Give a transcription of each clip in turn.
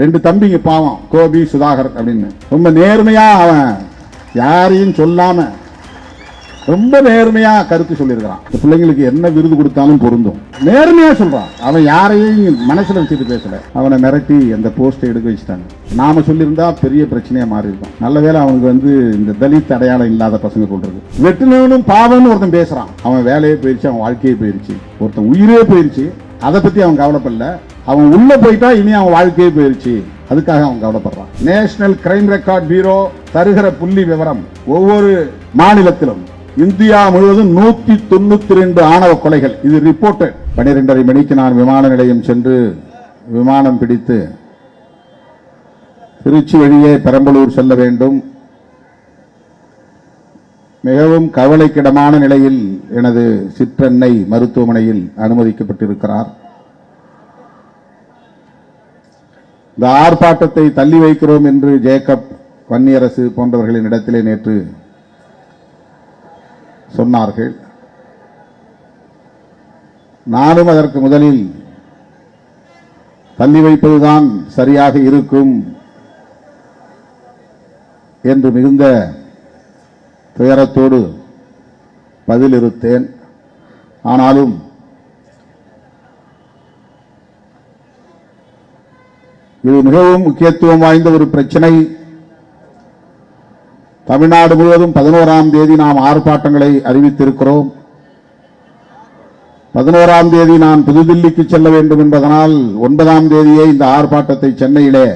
2 தம்பிங்க பாவம், கோபி சுதாகர் அப்படின்னு. ரொம்ப நேர்மையா அவன் யாரையும் சொல்லாம ரொம்ப நேர்மையா கருத்து சொல்லியிருக்கிறான். இந்த பிள்ளைங்களுக்கு என்ன விருது கொடுத்தாலும் பொருந்தும். நேர்மையா சொல்றான். அவன் யாரையும் மனசுல வச்சுட்டு பேசல. அவனை மிரட்டி அந்த போஸ்டை எடுக்க வச்சுட்டாங்க. நாம சொல்லியிருந்தா பெரிய பிரச்சனையா மாறி இருக்கும். நல்ல வேளை அவனுக்கு இந்த தலித் அடையாளம் இல்லாத பசங்க கொண்டிருக்கு. வெட்டினவனும் பாவம்னு ஒருத்தன் பேசுறான். அவன் வேலையே போயிருச்சு, அவன் வாழ்க்கையே போயிருச்சு, ஒருத்தன் உயிரே போயிருச்சு. அதை பத்தி அவன் கவலைப்படல. அவன் உள்ள போயிட்டா இனி அவன் வாழ்க்கையே போயிருச்சு, அதுக்காக அவன் கவலைப்படுறான். நேஷனல் கிரைம் ரெக்கார்ட் பியூரோ தருகிற புள்ளி விவரம், ஒவ்வொரு மாநிலத்திலும் இந்தியா முழுவதும் 192 ஆணவ கொலைகள். இது ரிப்போர்ட்டட். 12:30 மணிக்கு நான் விமான நிலையம் சென்று விமானம் பிடித்து திருச்சி வழியே பெரம்பலூர் செல்ல வேண்டும். மிகவும் கவலைக்கிடமான நிலையில் எனது சிற்றன்னை மருத்துவமனையில் அனுமதிக்கப்பட்டிருக்கிறார். இந்த ஆர்ப்பாட்டத்தை தள்ளி வைக்கிறோம் என்று ஜேக்கப், வன்னியரசு போன்றவர்களின் இடத்திலே நேற்று சொன்னார்கள். நானும் அதற்கு முதலில் தள்ளி வைப்பதுதான் சரியாக இருக்கும் என்று மிகுந்த துயரத்தோடு பதிலிருத்தேன். ஆனாலும் இது மிகவும் முக்கியத்துவம் வாய்ந்த ஒரு பிரச்சனை. தமிழ்நாடு முழுவதும் 11ஆம் தேதி நாம் ஆர்ப்பாட்டங்களை அறிவித்திருக்கிறோம். 11ஆம் தேதி நான் புதுதில்லிக்கு செல்ல வேண்டும் என்பதனால் 9ஆம் தேதியே இந்த ஆர்ப்பாட்டத்தை சென்னையிலே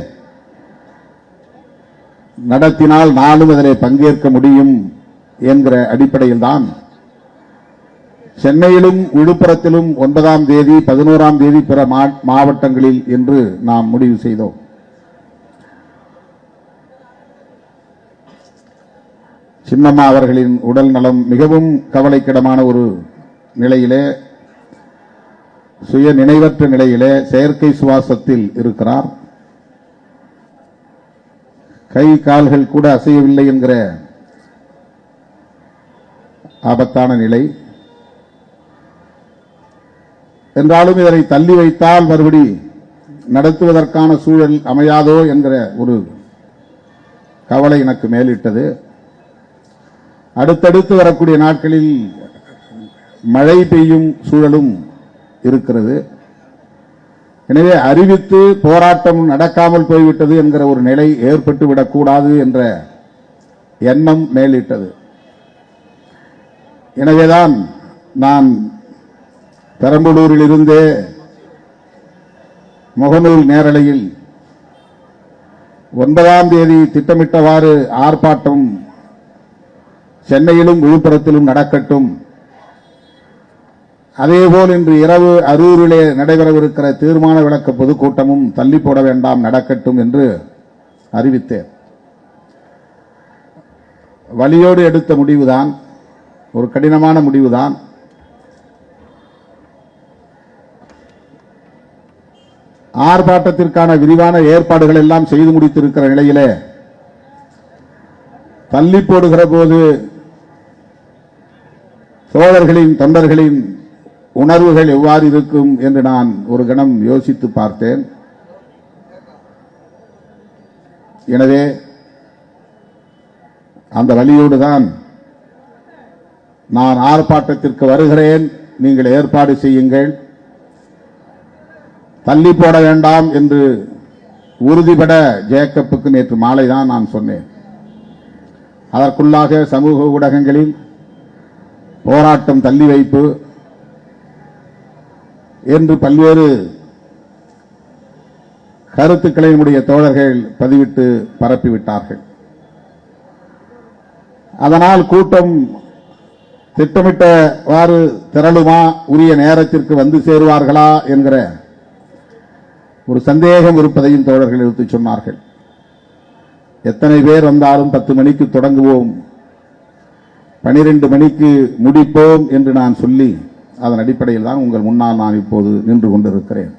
நடத்தினால் நானும் அதிலே பங்கேற்க முடியும் என்கிற அடிப்படையில் தான் சென்னையிலும் விழுப்புரத்திலும் 9ஆம் தேதி 11ஆம் தேதி பிற மாவட்டங்களில் என்று நாம் முடிவு செய்தோம். சின்னம்மா அவர்களின் உடல் நலம் மிகவும் கவலைக்கிடமான ஒரு நிலையிலே, சுய நினைவற்ற நிலையிலே செயற்கை சுவாசத்தில் இருக்கிறார். கை கால்கள் கூட அசையவில்லை என்கிற ஆபத்தான நிலை. என்றாலும் இதனை தள்ளி வைத்தால் மறுபடி நடத்துவதற்கான சூழல் அமையாதோ என்கிற ஒரு கவலை எனக்கு மேலிட்டது. அடுத்தடுத்து வரக்கூடிய நாட்களில் மழை பெய்யும் சூழலும் இருக்கிறது. எனவே அறிவித்து போராட்டம் நடக்காமல் போய்விட்டது என்கிற ஒரு நிலை ஏற்பட்டு விடக்கூடாது என்ற எண்ணம் மேலிட்டது. எனவேதான் நான் பெரம்பலூரில் இருந்தே முகநூல் நேரலையில் 9ஆம் தேதி திட்டமிட்டவாறு ஆர்ப்பாட்டம் சென்னையிலும் விழுப்புரத்திலும் நடக்கட்டும், அதேபோல் இன்று இரவு அரூரிலே நடைபெறவிருக்கிற தீர்மான விளக்க பொதுக்கூட்டமும் தள்ளி போட வேண்டாம், நடக்கட்டும் என்று அறிவித்தேன். வலியோடு எடுத்த முடிவுதான், ஒரு கடினமான முடிவுதான். ஆர்ப்பாட்டத்திற்கான விரிவான ஏற்பாடுகள் எல்லாம் செய்து முடித்திருக்கிற நிலையிலே தள்ளி போடுகிற போது தோழர்களின் தொண்டர்களின் உணர்வுகள் எவ்வாறு இருக்கும் என்று நான் ஒரு கணம் யோசித்து பார்த்தேன். எனவே அந்த வழியோடு தான் நான் ஆர்ப்பாட்டத்திற்கு வருகிறேன், நீங்கள் ஏற்பாடு செய்யுங்கள், தள்ளி போட வேண்டாம் என்று உறுதிபட ஜேக்கப்புக்கு நேற்று மாலை தான் நான் சொன்னேன். அதற்குள்ளாக சமூக ஊடகங்களில் போராட்டம் தள்ளி வைப்பு என்று பல்வேறு கருத்துக்களை நம்முடைய தோழர்கள் பதிவிட்டு பரப்பிவிட்டார்கள். அதனால் கூட்டம் திட்டமிட்டவாறு திரளுமா, உரிய நேரத்திற்கு வந்து சேருவார்களா என்கிற ஒரு சந்தேகம் இருப்பதையும் தோழர்கள் எடுத்துச் சொன்னார்கள். எத்தனை பேர் வந்தாலும் 10 மணிக்கு தொடங்குவோம், 12 மணிக்கு முடிப்போம் என்று நான் சொல்லி அதன் அடிப்படையில் தான் உங்கள் முன்னால் நான் இப்போது நின்று கொண்டிருக்கிறேன்.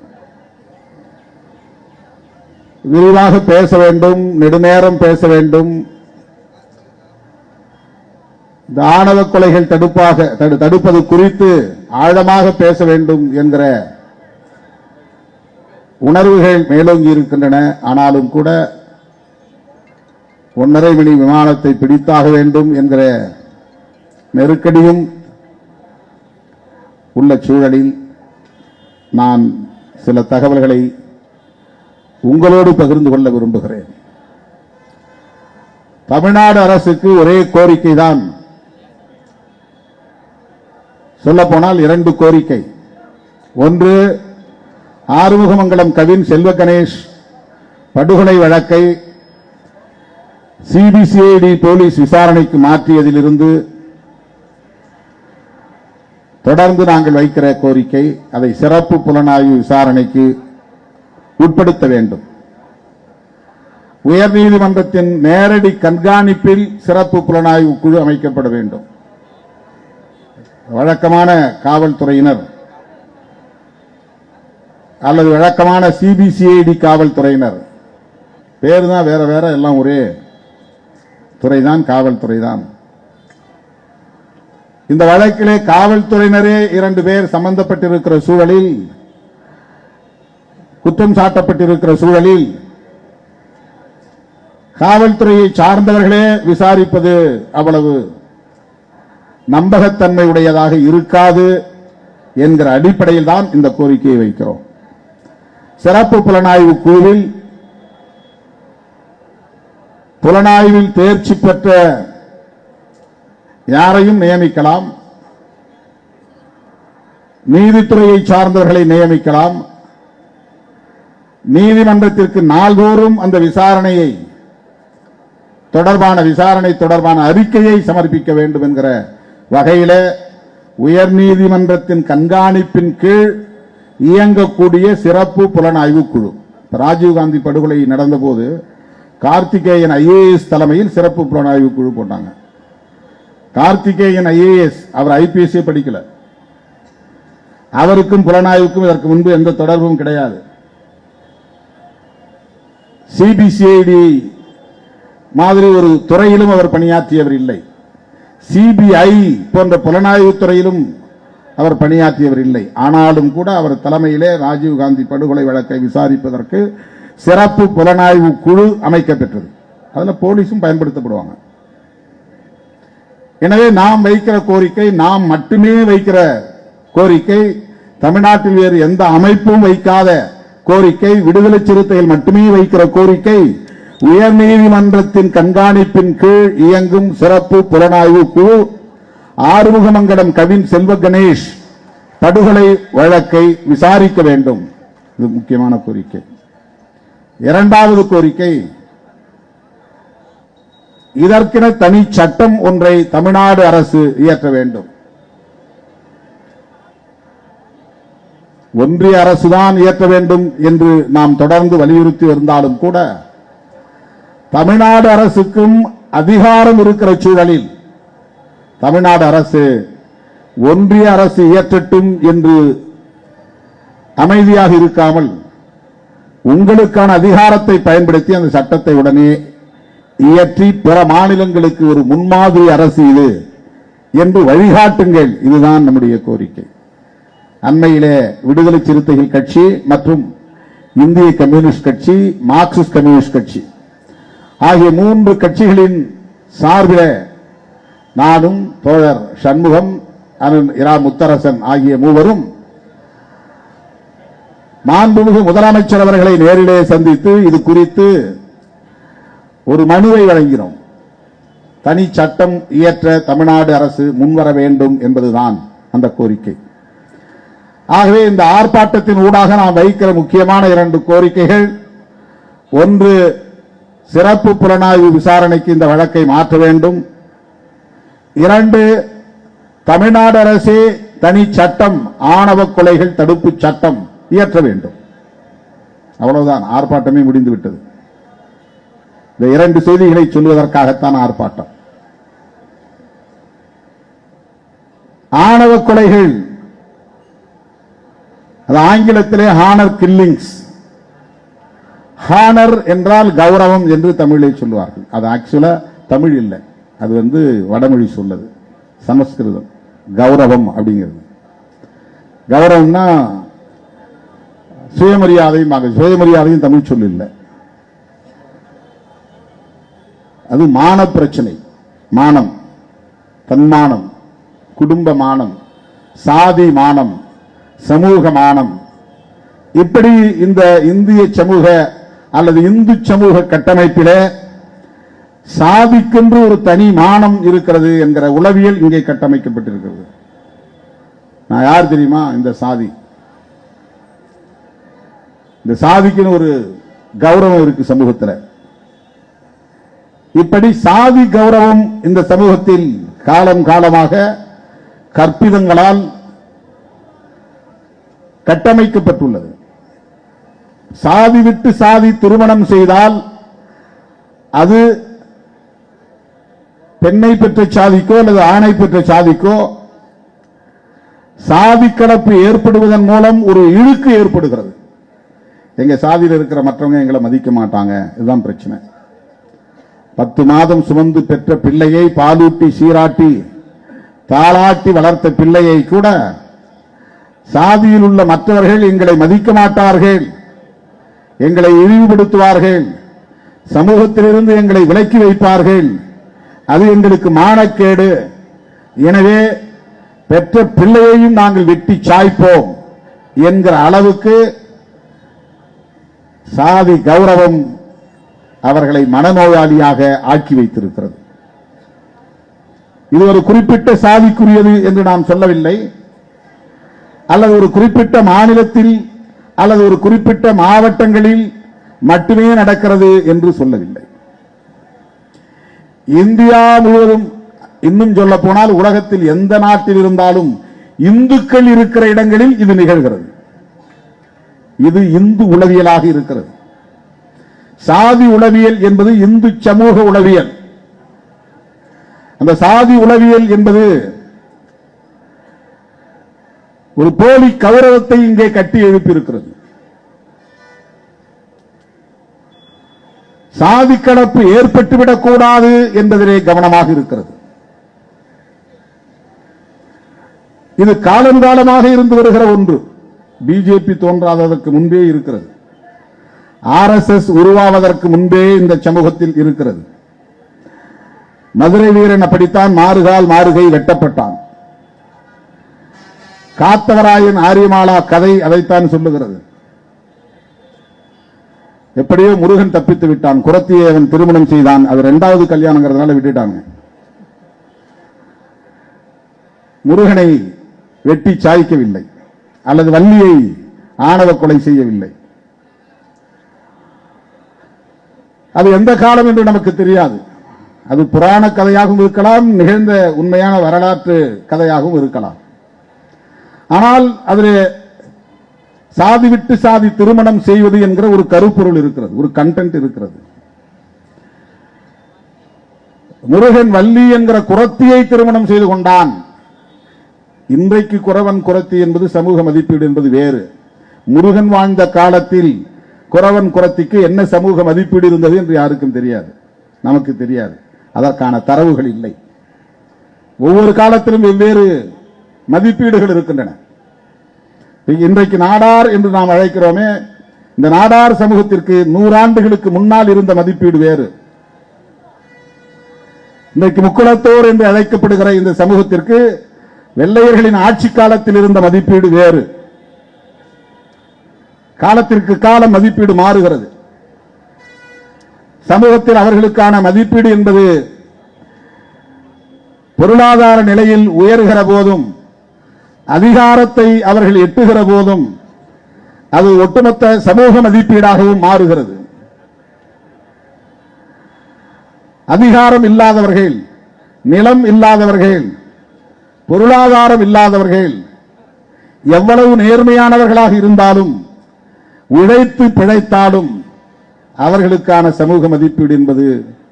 விரிவாக பேச வேண்டும், நெடுநேரம் பேச வேண்டும். இந்த ஆணவ கொலைகள் தடுப்பது குறித்து ஆழமாக பேச வேண்டும் என்கிற உணர்வுகள் மேலோங்கி இருக்கின்றன. ஆனாலும் கூட 1:30 மணி விமானத்தை பிடித்தாக வேண்டும் என்கிற நெருக்கடியும் உள்ள சூழலில் நான் சில தகவல்களை உங்களோடு பகிர்ந்து கொள்ள விரும்புகிறேன். தமிழ்நாடு அரசுக்கு ஒரே கோரிக்கை தான், சொல்லப்போனால் 2 கோரிக்கை. ஒன்று, ஆறுமுகமங்கலம் கவின் செல்வ கணேஷ் படுகொலை வழக்கை சிபிசிஐடி போலீஸ் விசாரணைக்கு மாற்றியதிலிருந்து தொடர்ந்து நாங்கள் வைக்கிற கோரிக்கை, அதை சிறப்பு புலனாய்வு விசாரணைக்கு உட்படுத்த வேண்டும். உயர்நீதிமன்றத்தின் நேரடி கண்காணிப்பில் சிறப்பு புலனாய்வு குழு அமைக்கப்பட வேண்டும். வழக்கமான காவல்துறையினர் அல்லது வழக்கமான சிபிசிஐடி காவல்துறையினர், பேர் தான் வேற வேற, எல்லாம் ஒரே துறைதான், காவல்துறைதான். இந்த வழக்கிலே காவல்துறையினரே 2 பேர் சம்பந்தப்பட்டிருக்கிற சூழலில், குற்றம் சாட்டப்பட்டிருக்கிற சூழலில் காவல்துறையை சார்ந்தவர்களே விசாரிப்பது அவ்வளவு நம்பகத்தன்மை உடையதாக இருக்காது என்கிற அடிப்படையில் தான் இந்த கோரிக்கையை வைக்கிறோம். சிறப்பு புலனாய்வு குழுவில் புலனாய்வில் தேர்ச்சி பெற்ற யாரையும் நியமிக்கலாம், நீதித்துறையை சார்ந்தவர்களை நியமிக்கலாம். நீதிமன்றத்திற்கு நாள்தோறும் அந்த விசாரணை தொடர்பான அறிக்கையை சமர்ப்பிக்க வேண்டும் என்கிற வகையில் உயர்நீதிமன்றத்தின் கண்காணிப்பின் கீழ் இயங்கக்கூடிய சிறப்பு புலனாய்வு குழு. ராஜீவ்காந்தி படுகொலை நடந்தபோது கார்த்திகேயன் ஐஏஎஸ் தலைமையில் சிறப்பு புலனாய்வு குழு போட்டாங்க. கார்த்திகேயன் ஐஏஎஸ், அவர் ஐபிஎஸ் படிக்கல, அவருக்கும் புலனாய்வுக்கும் இதற்கு முன்பு எந்த தொடர்பும் கிடையாது. சிபிசிஐடி மாதிரி ஒரு துறையிலும் அவர் பணியாற்றியவர் இல்லை. சிபிஐ போன்ற புலனாய்வு துறையிலும் அவர் பணியாற்றியவர் இல்லை. ஆனாலும் கூட அவர் தலைமையிலே ராஜீவ்காந்தி படுகொலை வழக்கை விசாரிப்பதற்கு சிறப்பு புலனாய்வு குழு அமைக்கப்பெற்றது. அதில் போலீஸும் பயன்படுத்தப்படுவாங்க. எனவே நாம் வைக்கிற கோரிக்கை, நாம் மட்டுமே வைக்கிற கோரிக்கை, தமிழ்நாட்டில் வேறு எந்த அமைப்பும் வைக்காத கோரிக்கை, விடுதலை சிறுத்தைகள் மட்டுமே வைக்கிற கோரிக்கை, உயர்நீதிமன்றத்தின் கண்காணிப்பின் கீழ் இயங்கும் சிறப்பு புலனாய்வு குழு ஆறுமுகமங்கலம் கவின் செல்வ கணேஷ் படுகொலை வழக்கை விசாரிக்க வேண்டும். இது முக்கியமான கோரிக்கை. இரண்டாவது கோரிக்கை, இதற்கென தனி சட்டம் ஒன்றை தமிழ்நாடு அரசு இயற்ற வேண்டும். ஒன்றிய அரசுதான் இயற்ற வேண்டும் என்று நாம் தொடர்ந்து வலியுறுத்தி இருந்தாலும் கூட தமிழ்நாடு அரசுக்கும் அதிகாரம் இருக்கிற சூழலில் தமிழ்நாடு அரசு ஒன்றிய அரசு இயற்றட்டும் என்று அமைதியாக இருக்காமல் உங்களுக்கான அதிகாரத்தை பயன்படுத்தி அந்த சட்டத்தை உடனே இயற்றி பிற மாநிலங்களுக்கு ஒரு முன்மாதிரி அரசு இது என்று வழிகாட்டுங்கள். இதுதான் நம்முடைய கோரிக்கை. அண்மையிலே விடுதலை சிறுத்தைகள் கட்சி மற்றும் இந்திய கம்யூனிஸ்ட் கட்சி, மார்க்சிஸ்ட் கம்யூனிஸ்ட் கட்சி ஆகிய 3 கட்சிகளின் சார்பில் நானும் தோழர் சண்முகம், இரா முத்தரசன் ஆகிய 3 மாண்புமிகு முதலமைச்சர் அவர்களை நேரிலே சந்தித்து இது குறித்து ஒரு மனுவை வழங்கினோம். தனி சட்டம் இயற்ற தமிழ்நாடு அரசு முன்வர வேண்டும் என்பதுதான் அந்த கோரிக்கை. ஆகவே இந்த ஆர்ப்பாட்டத்தின் ஊடாக நாம் வைக்கிற முக்கியமான 2 கோரிக்கைகள், ஒன்று, சிறப்பு புலனாய்வு விசாரணைக்கு இந்த வழக்கை மாற்ற வேண்டும். 2, தமிழ்நாடு அரசே தனி சட்டம், ஆணவ கொலைகள் தடுப்பு சட்டம் இயற்ற வேண்டும். அவ்வளவுதான், ஆர்ப்பாட்டமே முடிந்துவிட்டது. இந்த 2 செய்திகளை சொல்வதற்காகத்தான் ஆர்ப்பாட்டம். ஆணவ கொலைகள், அது ஆங்கிலத்திலே ஹானர் கில்லிங்ஸ். ஹானர் என்றால் கௌரவம் என்று தமிழில் சொல்லுவார்கள். அது ஆக்சுவலா தமிழ் இல்லை, அது வடமொழி சொல்லது, சமஸ்கிருதம். கௌரவம் அப்படிங்கிறது, கௌரவம்னா சுயமரியாதையும் தமிழ் சொல் இல்லை. அது மான பிரச்சனை. மானம், தன்மானம், குடும்ப மானம், சாதி மானம், சமூக மானம். இப்படி இந்த இந்திய சமூக அல்லது இந்து சமூக கட்டமைப்பிலே சாதிக்கென்று ஒரு தனி மானம் இருக்கிறது என்கிற உளவியல் இங்கே கட்டமைக்கப்பட்டிருக்கிறது. நான் யார் தெரியுமா? இந்த சாதி. இந்த சாதிக்குன்னு ஒரு கௌரவம் இருக்கு சமூகத்தில். இப்படி சாதி கௌரவம் இந்த சமூகத்தில் காலம் காலமாக கற்பிதங்களால் கட்டமைக்கப்பட்டுள்ளது. சாதி விட்டு சாதி திருமணம் செய்தால் அது பெண்ணை பெற்ற சாதிக்கோ அல்லது ஆணை பெற்ற சாதிக்கோ சாதி கலப்பு ஏற்படுவதன் மூலம் ஒரு இழுக்கு ஏற்படுகிறது. எங்க சாதியில் இருக்கிற மற்றவங்க எங்களை மதிக்க மாட்டாங்க, இதுதான் பிரச்சனை. 10 மாதம் சுமந்து பெற்ற பிள்ளையை பாலூட்டி சீராட்டி தாளாட்டி வளர்த்த பிள்ளையை கூட சாதியில் உள்ள மற்றவர்கள் எங்களை மதிக்க மாட்டார்கள், எங்களை இழிவுபடுத்துவார்கள், சமூகத்திலிருந்து எங்களை விலக்கி வைப்பார்கள், அது எங்களுக்கு மானக்கேடு, எனவே பெற்ற பிள்ளையையும் நாங்கள் வெட்டி சாய்ப்போம் என்கிற அளவுக்கு சாதி கௌரவம் அவர்களை மனநோயாளியாக ஆக்கி வைத்திருக்கிறது. இது ஒரு குறிப்பிட்ட சாதிக்குரியது என்று நாம் சொல்லவில்லை, அல்லது ஒரு குறிப்பிட்ட மாநிலத்தில் அல்லது ஒரு குறிப்பிட்ட மாவட்டங்களில் மட்டுமே நடக்கிறது என்று சொல்லவில்லை. இந்தியா முழுவதும், இன்னும் சொல்ல போனால் உலகத்தில் எந்த நாட்டில் இருந்தாலும் இந்துக்கள் இருக்கிற இடங்களில் இது நிகழ்கிறது. இது இந்து உளவியலாக இருக்கிறது. சாதி உளவியல் என்பது இந்து சமூக உளவியல். அந்த சாதி உளவியல் என்பது ஒரு போலி கௌரவத்தை இங்கே கட்டி எழுப்பியிருக்கிறது. சாதி கலப்பு ஏற்பட்டுவிடக் கூடாது என்பதிலே கவனமாக இருக்கிறது. இது காலங்காலமாக இருந்து வருகிற ஒன்று. பிஜேபி தோன்றாததற்கு முன்பே இருக்கிறது. RSS உருவாவதற்கு முன்பே இந்த சமூகத்தில் இருக்கிறது. மதுரை வீரன் அப்படித்தான் மாறுகால் மாறுகை வெட்டப்பட்டான். காத்தவராயன் ஆரியமாலா கதை அதைத்தான் சொல்லுகிறது. எப்படியோ முருகன் தப்பித்து விட்டான், குரத்தியை அவன் திருமணம் செய்தான், அது 2வது கல்யாணங்கிறதுனால விட்டுட்டாங்க. முருகனை வெட்டி சாய்க்கவில்லை, அல்லது வள்ளியை ஆணவ கொலை செய்யவில்லை. அது எந்த காலம் என்று நமக்கு தெரியாது. அது புராண கதையாகவும் இருக்கலாம், நிகழ்ந்த உண்மையான வரலாற்று கதையாகவும் இருக்கலாம். ஆனால் அதில் சாதி விட்டு சாதி திருமணம் செய்வது என்கிற ஒரு கருப்பொருள் இருக்கிறது, ஒரு கண்டென்ட் இருக்கிறது. முருகன் வள்ளி என்கிற குரத்தியை திருமணம் செய்து கொண்டான். இன்றைக்கு குறவன் குரத்தி என்பது சமூக மதிப்பீடு என்பது வேறு. முருகன் வாழ்ந்த காலத்தில் குறவன் குரத்திக்கு என்ன சமூக மதிப்பீடு இருந்தது என்று யாருக்கும் தெரியாது, நமக்கு தெரியாது. அதற்கான தரவுகள் இல்லை. ஒவ்வொரு காலத்திலும் வெவ்வேறு மதிப்பீடுகள் இருக்கின்றன. இன்றைக்கு நாடார் என்று நாம் அழைக்கிறோமே, இந்த நாடார் சமூகத்திற்கு 100 ஆண்டுகளுக்கு முன்னால் இருந்த மதிப்பீடு வேறு. இன்றைக்கு முக்குளத்தோர் என்று அழைக்கப்படுகிற இந்த சமூகத்திற்கு வெள்ளையர்களின் ஆட்சி காலத்தில் இருந்த மதிப்பீடு வேறு. காலத்திற்கு காலம் மதிப்பீடு மாறுகிறது. சமூகத்தில் அவர்களுக்கான மதிப்பீடு என்பது பொருளாதார நிலையில் உயர்கிற போதும், அதிகாரத்தை அவர்கள் எட்டுகிற போதும் அது ஒட்டுமொத்த சமூக மதிப்பீடாகவும் மாறுகிறது. அதிகாரம் இல்லாதவர்கள், நிலம் இல்லாதவர்கள், பொருளாதாரம் இல்லாதவர்கள் எவ்வளவு நேர்மையானவர்களாக இருந்தாலும், உழைத்து பிழைத்தாலும் அவர்களுக்கான சமூக மதிப்பீடு என்பது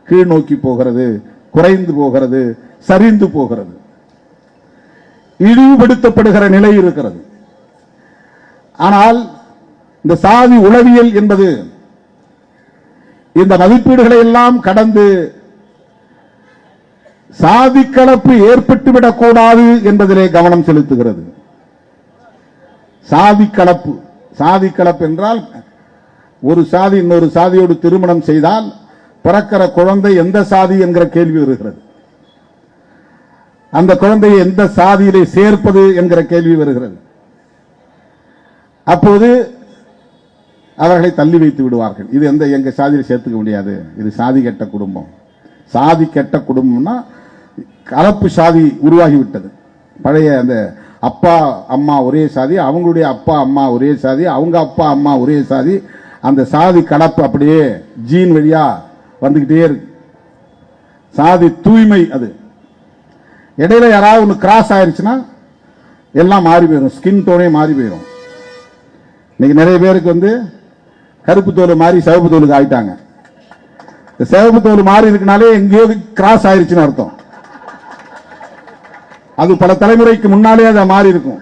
கீழ் நோக்கி போகிறது, குறைந்து போகிறது, சரிந்து போகிறது, இழிவுபடுத்தப்படுகிற நிலை இருக்கிறது. ஆனால் இந்த சாதி உளவியல் என்பது இந்த மதிப்பீடுகளை எல்லாம் கடந்து சாதி கலப்பு ஏற்பட்டுவிடக் கூடாது என்பதிலே கவனம் செலுத்துகிறது. சாதி கலப்பு சாதி கலப்பு என்றால் ஒரு சாதி இன்னொரு சாதியோடு திருமணம் செய்தால் பிறக்கிற குழந்தை எந்த சாதி என்கிற கேள்வி வருகிறது. அந்த குழந்தையை எந்த சாதியிலே சேர்ப்பது என்கிற கேள்வி வருகிறது. அப்போது அவர்களை தள்ளி வைத்து விடுவார்கள். இது எங்க சாதியில் சேர்த்துக்க முடியாது, இது சாதி கெட்ட குடும்பம். சாதி கெட்ட குடும்பம்னா கலப்பு சாதி உருவாகிவிட்டது. பழைய அந்த அப்பா அம்மா ஒரே சாதி, அவங்களுடைய அப்பா அம்மா ஒரே சாதி, அவங்க அப்பா அம்மா ஒரே சாதி, அந்த சாதி கலப்பு அப்படியே ஜீன் வழியா வந்துகிட்டே இருக்கு. சாதி தூய்மை அது. இடையில யாராவது ஒன்று கிராஸ் ஆயிருச்சுன்னா எல்லாம் மாறி போயிடும், ஸ்கின் டோனே மாறி போயிடும். இன்னைக்கு நிறைய பேருக்கு கருப்பு தோல் மாறி சிவப்பு தோலுக்கு ஆயிட்டாங்க. சிவப்பு தோல் மாறி இருக்குனாலே எங்கேயோ கிராஸ் ஆயிருச்சுன்னு அர்த்தம். அது பல தலைமுறைக்கு முன்னாலே அதை மாறி இருக்கும்.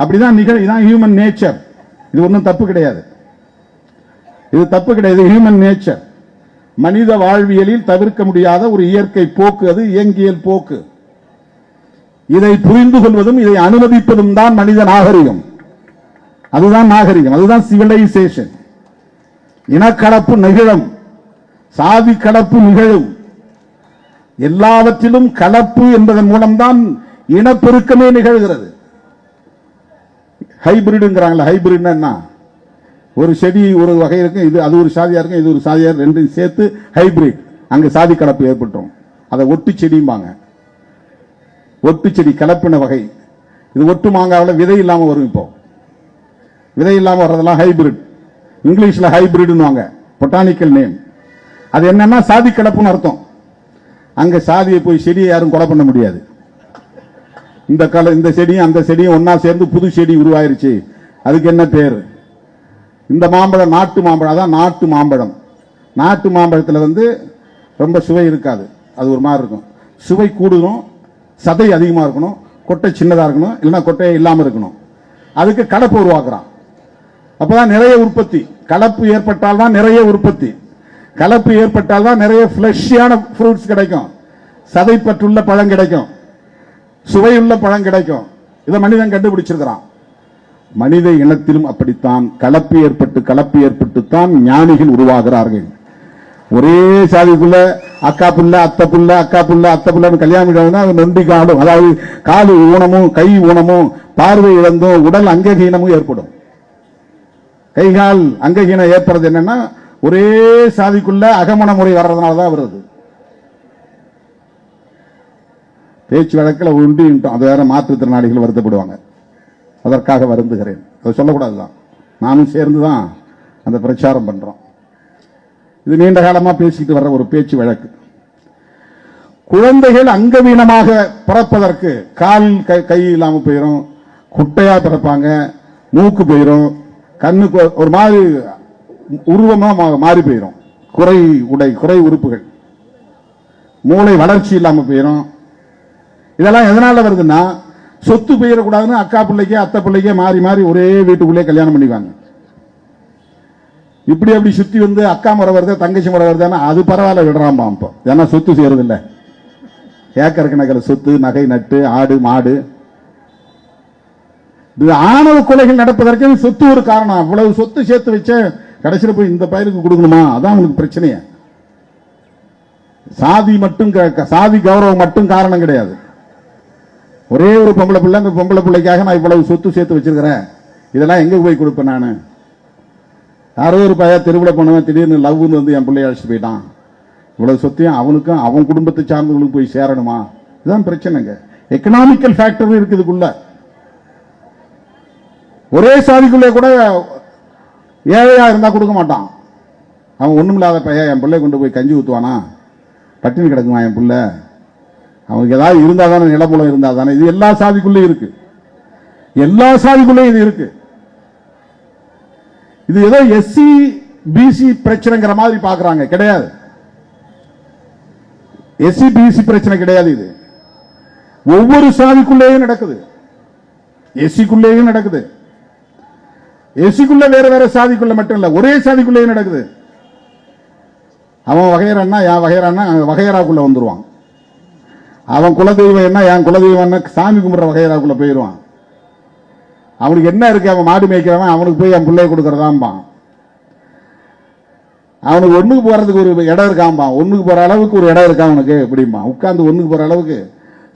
அப்படிதான் இதுதான் ஹியூமன் நேச்சர். இது ஒன்றும் தப்பு கிடையாது, இது தப்பு கிடையாது. ஹியூமன் நேச்சர், மனித வாழ்வியலில் தவிர்க்க முடியாத ஒரு இயற்கை போக்கு, அது இயங்கியல் போக்கு. இதை புரிந்து கொள்வதும் இதை அனுமதிப்பதும் தான் மனித நாகரிகம். அதுதான் நாகரிகம், அதுதான் சிவிலைசேஷன். இனக்கலப்பு நிகழும், சாதி கலப்பு நிகழும். எல்லாவற்றிலும் கலப்பு என்பதன் மூலம்தான் இனப்பெருக்கமே நிகழ்கிறது. ஹைபிரிடுங்கிறாங்களா, ஹைபிரிட்னா என்ன? ஒரு செடி ஒரு வகை இருக்கு, இது அது ஒரு சாதியா இருக்கும், இது ஒரு சாதியா, ரெண்டையும் சேர்த்து ஹைபிரிட். அங்க சாதி கலப்பு ஏற்பட்டோம். அதை ஒட்டு செடிம்பாங்க. ஒட்டு செடி கலப்பின வகை. இது ஒட்டு மாங்காவில் விதை இல்லாம வரும். இப்போ விதை இல்லாம வர்றதெல்லாம் ஹைபிரிட். இங்கிலீஷ்ல ஹைபிரிட்னுவாங்க, பொட்டானிக்கல் நேம். அது என்னன்னா சாதி கலப்புன்னு அர்த்தம். அங்க சாதியை போய் செடியை யாரும் கொலை பண்ண முடியாது. இந்த செடியும் அந்த செடியும் ஒன்னா சேர்ந்து புது செடி உருவாயிருச்சு. அதுக்கு என்ன பேரு? இந்த மாம்பழம் நாட்டு மாம்பழம், அதான் நாட்டு மாம்பழம். நாட்டு மாம்பழத்தில் ரொம்ப சுவை இருக்காது, அது ஒரு மாதிரி இருக்கும். சுவை கூடணும், சதை அதிகமாக இருக்கணும், கொட்டை சின்னதாக இருக்கணும், இல்லைன்னா கொட்டையை இல்லாமல் இருக்கணும். அதுக்கு கலப்பு உருவாக்குறான். அப்பதான் நிறைய உற்பத்தி. கலப்பு ஏற்பட்டால் தான் நிறைய உற்பத்தி. கலப்பு ஏற்பட்டால் தான் நிறைய ஃப்ளஷியான ஃப்ரூட்ஸ் கிடைக்கும், சதைப்பற்றுள்ள பழம் கிடைக்கும், சுவையுள்ள பழம் கிடைக்கும். இதை மனிதன் கண்டுபிடிச்சிருக்கிறான். மனித இனத்திலும் அப்படித்தான் கலப்பு ஏற்பட்டுத்தான் ஞானிகள் உருவாகிறார்கள். ஒரே சாதிக்குள்ள அக்கா புள்ள அத்தை புள்ள அக்கா புள்ள அத்தை புள்ளன்னு கல்யாணம் நொண்டி காடும். அதாவது காலு ஊனமும் கை ஊனமும் பார்வை இழந்தும் உடல் அங்ககீனமும் ஏற்படும். கைகால் அங்ககீனம் ஏற்படுறது என்னன்னா ஒரே சாதிக்குள்ள அகமண முறை வர்றதுனாலதான் வருது. பேச்சு வழக்கில் உண்டு, அது வேற மாற்றுத்திறனாளிகள் வருத்தப்படுவாங்க. அதற்காக வருந்துகிறேன், அதை சொல்லக்கூடாதுதான். நானும் சேர்ந்துதான் அந்த பிரச்சாரம் பண்றோம். இது நீண்ட காலமா பேசிட்டு வர்ற ஒரு பேச்சு வழக்கு. குழந்தைகள் அங்கவீனமாக பிறப்பதற்கு கால் கை இல்லாம போயிடும், குட்டையா பிறப்பாங்க, மூக்கு போயிடும், கண்ணுக்கு ஒரு மாதிரி உருவமா மாறி போயிடும், குறை உறுப்புகள், மூளை வளர்ச்சி இல்லாம போயிடும். இதெல்லாம் எதனால வருதுன்னா சொத்து போயிடக்கூடாதுன்னு அக்கா பிள்ளைக்கே அத்தை பிள்ளைக்கே மாறி மாறி ஒரே வீட்டுக்குள்ளே கல்யாணம் பண்ணிக்குவாங்க. இப்படி அப்படி சுத்தி அக்கா முறை வருது தங்கச்சி முறை வருதுன்னா அது பரவாயில்ல விடுறாம்பா. இப்போ ஏன்னா சொத்து செய்யறது இல்லை. ஏக்கர் கணக்கில் சொத்து, நகை நட்டு, ஆடு மாடு, இது ஆணவ கொலைகள் நடப்பதற்கு சொத்து ஒரு காரணம். அவ்வளவு சொத்து சேர்த்து வச்ச கடைசியில் போய் இந்த பயிருக்கு கொடுக்கணுமா? அதான் உங்களுக்கு பிரச்சனையே. சாதி மட்டும் சாதி கௌரவம் மட்டும் காரணம் கிடையாது. ஒரே ஒரு பொம்பளை பிள்ளை, அந்த பொம்பளை பிள்ளைக்காக நான் இவ்வளவு சொத்து சேர்த்து வச்சிருக்கிறேன், இதெல்லாம் எங்க போய் கொடுப்பேன் நான்? யாரோ ஒரு பையன் தெருவில் போனவன் திடீர்னு லவ்னு என் பிள்ளைய அழைச்சிட்டு போயிட்டான். இவ்வளவு சொத்தையும் அவனுக்கும் அவன் குடும்பத்தை சார்ந்தவங்களுக்கு போய் சேரணுமா? இதுதான் பிரச்சனைங்க. எக்கனாமிக்கல் ஃபேக்டர் இருக்குதுக்குள்ள. ஒரே சாதிக்குள்ளே கூட ஏழையா இருந்தா கொடுக்க மாட்டான். அவன் ஒண்ணுமில்லாத பையன் என் பிள்ளை கொண்டு போய் கஞ்சி ஊத்துவானா? பட்டினி கிடக்குமா என் பிள்ளை? அவனுக்கு ஏதாவது இருந்தா தானே, நிலப்புலம் இருந்தா தானே. இது எல்லா சாதிக்குள்ளேயும் இருக்கு, எல்லா சாதிக்குள்ளேயும் இது இருக்கு. இது ஏதோ எஸ்சி பிசி பிரச்சனைங்கிற மாதிரி பாக்குறாங்க. கிடையாது, எஸ்சி பிசி பிரச்சனை கிடையாது. இது ஒவ்வொரு சாதிக்குள்ளேயும் நடக்குது, எஸ்சிக்குள்ளேயும் நடக்குது. எஸ்சிக்குள்ள வேற வேற சாதிக்குள்ள மட்டும் இல்ல, ஒரே சாதிக்குள்ளேயும் நடக்குது. அவன் வகையறான்னா என் வகையறான்னா வகையறாக்குள்ள வந்துருவான். அவன் குலதெய்வம் என்ன என் குலதெய்வம் என்ன சாமி கும்பிட்ற வகையறாக்குள்ள போயிடுவான். அவனுக்கு என்ன இருக்கு? அவன் மாடு மேய்க்கிறவன் அவனுக்கு போய் அவன் பிள்ளைய கொடுக்கறதாம்பான். அவனுக்கு ஒண்ணுக்கு போறதுக்கு ஒரு இடம் இருக்காம்பா, ஒண்ணுக்கு போற அளவுக்கு ஒரு இடம் இருக்கா அவனுக்கு எப்படிமா? உட்கார்ந்து ஒண்ணுக்கு போற அளவுக்கு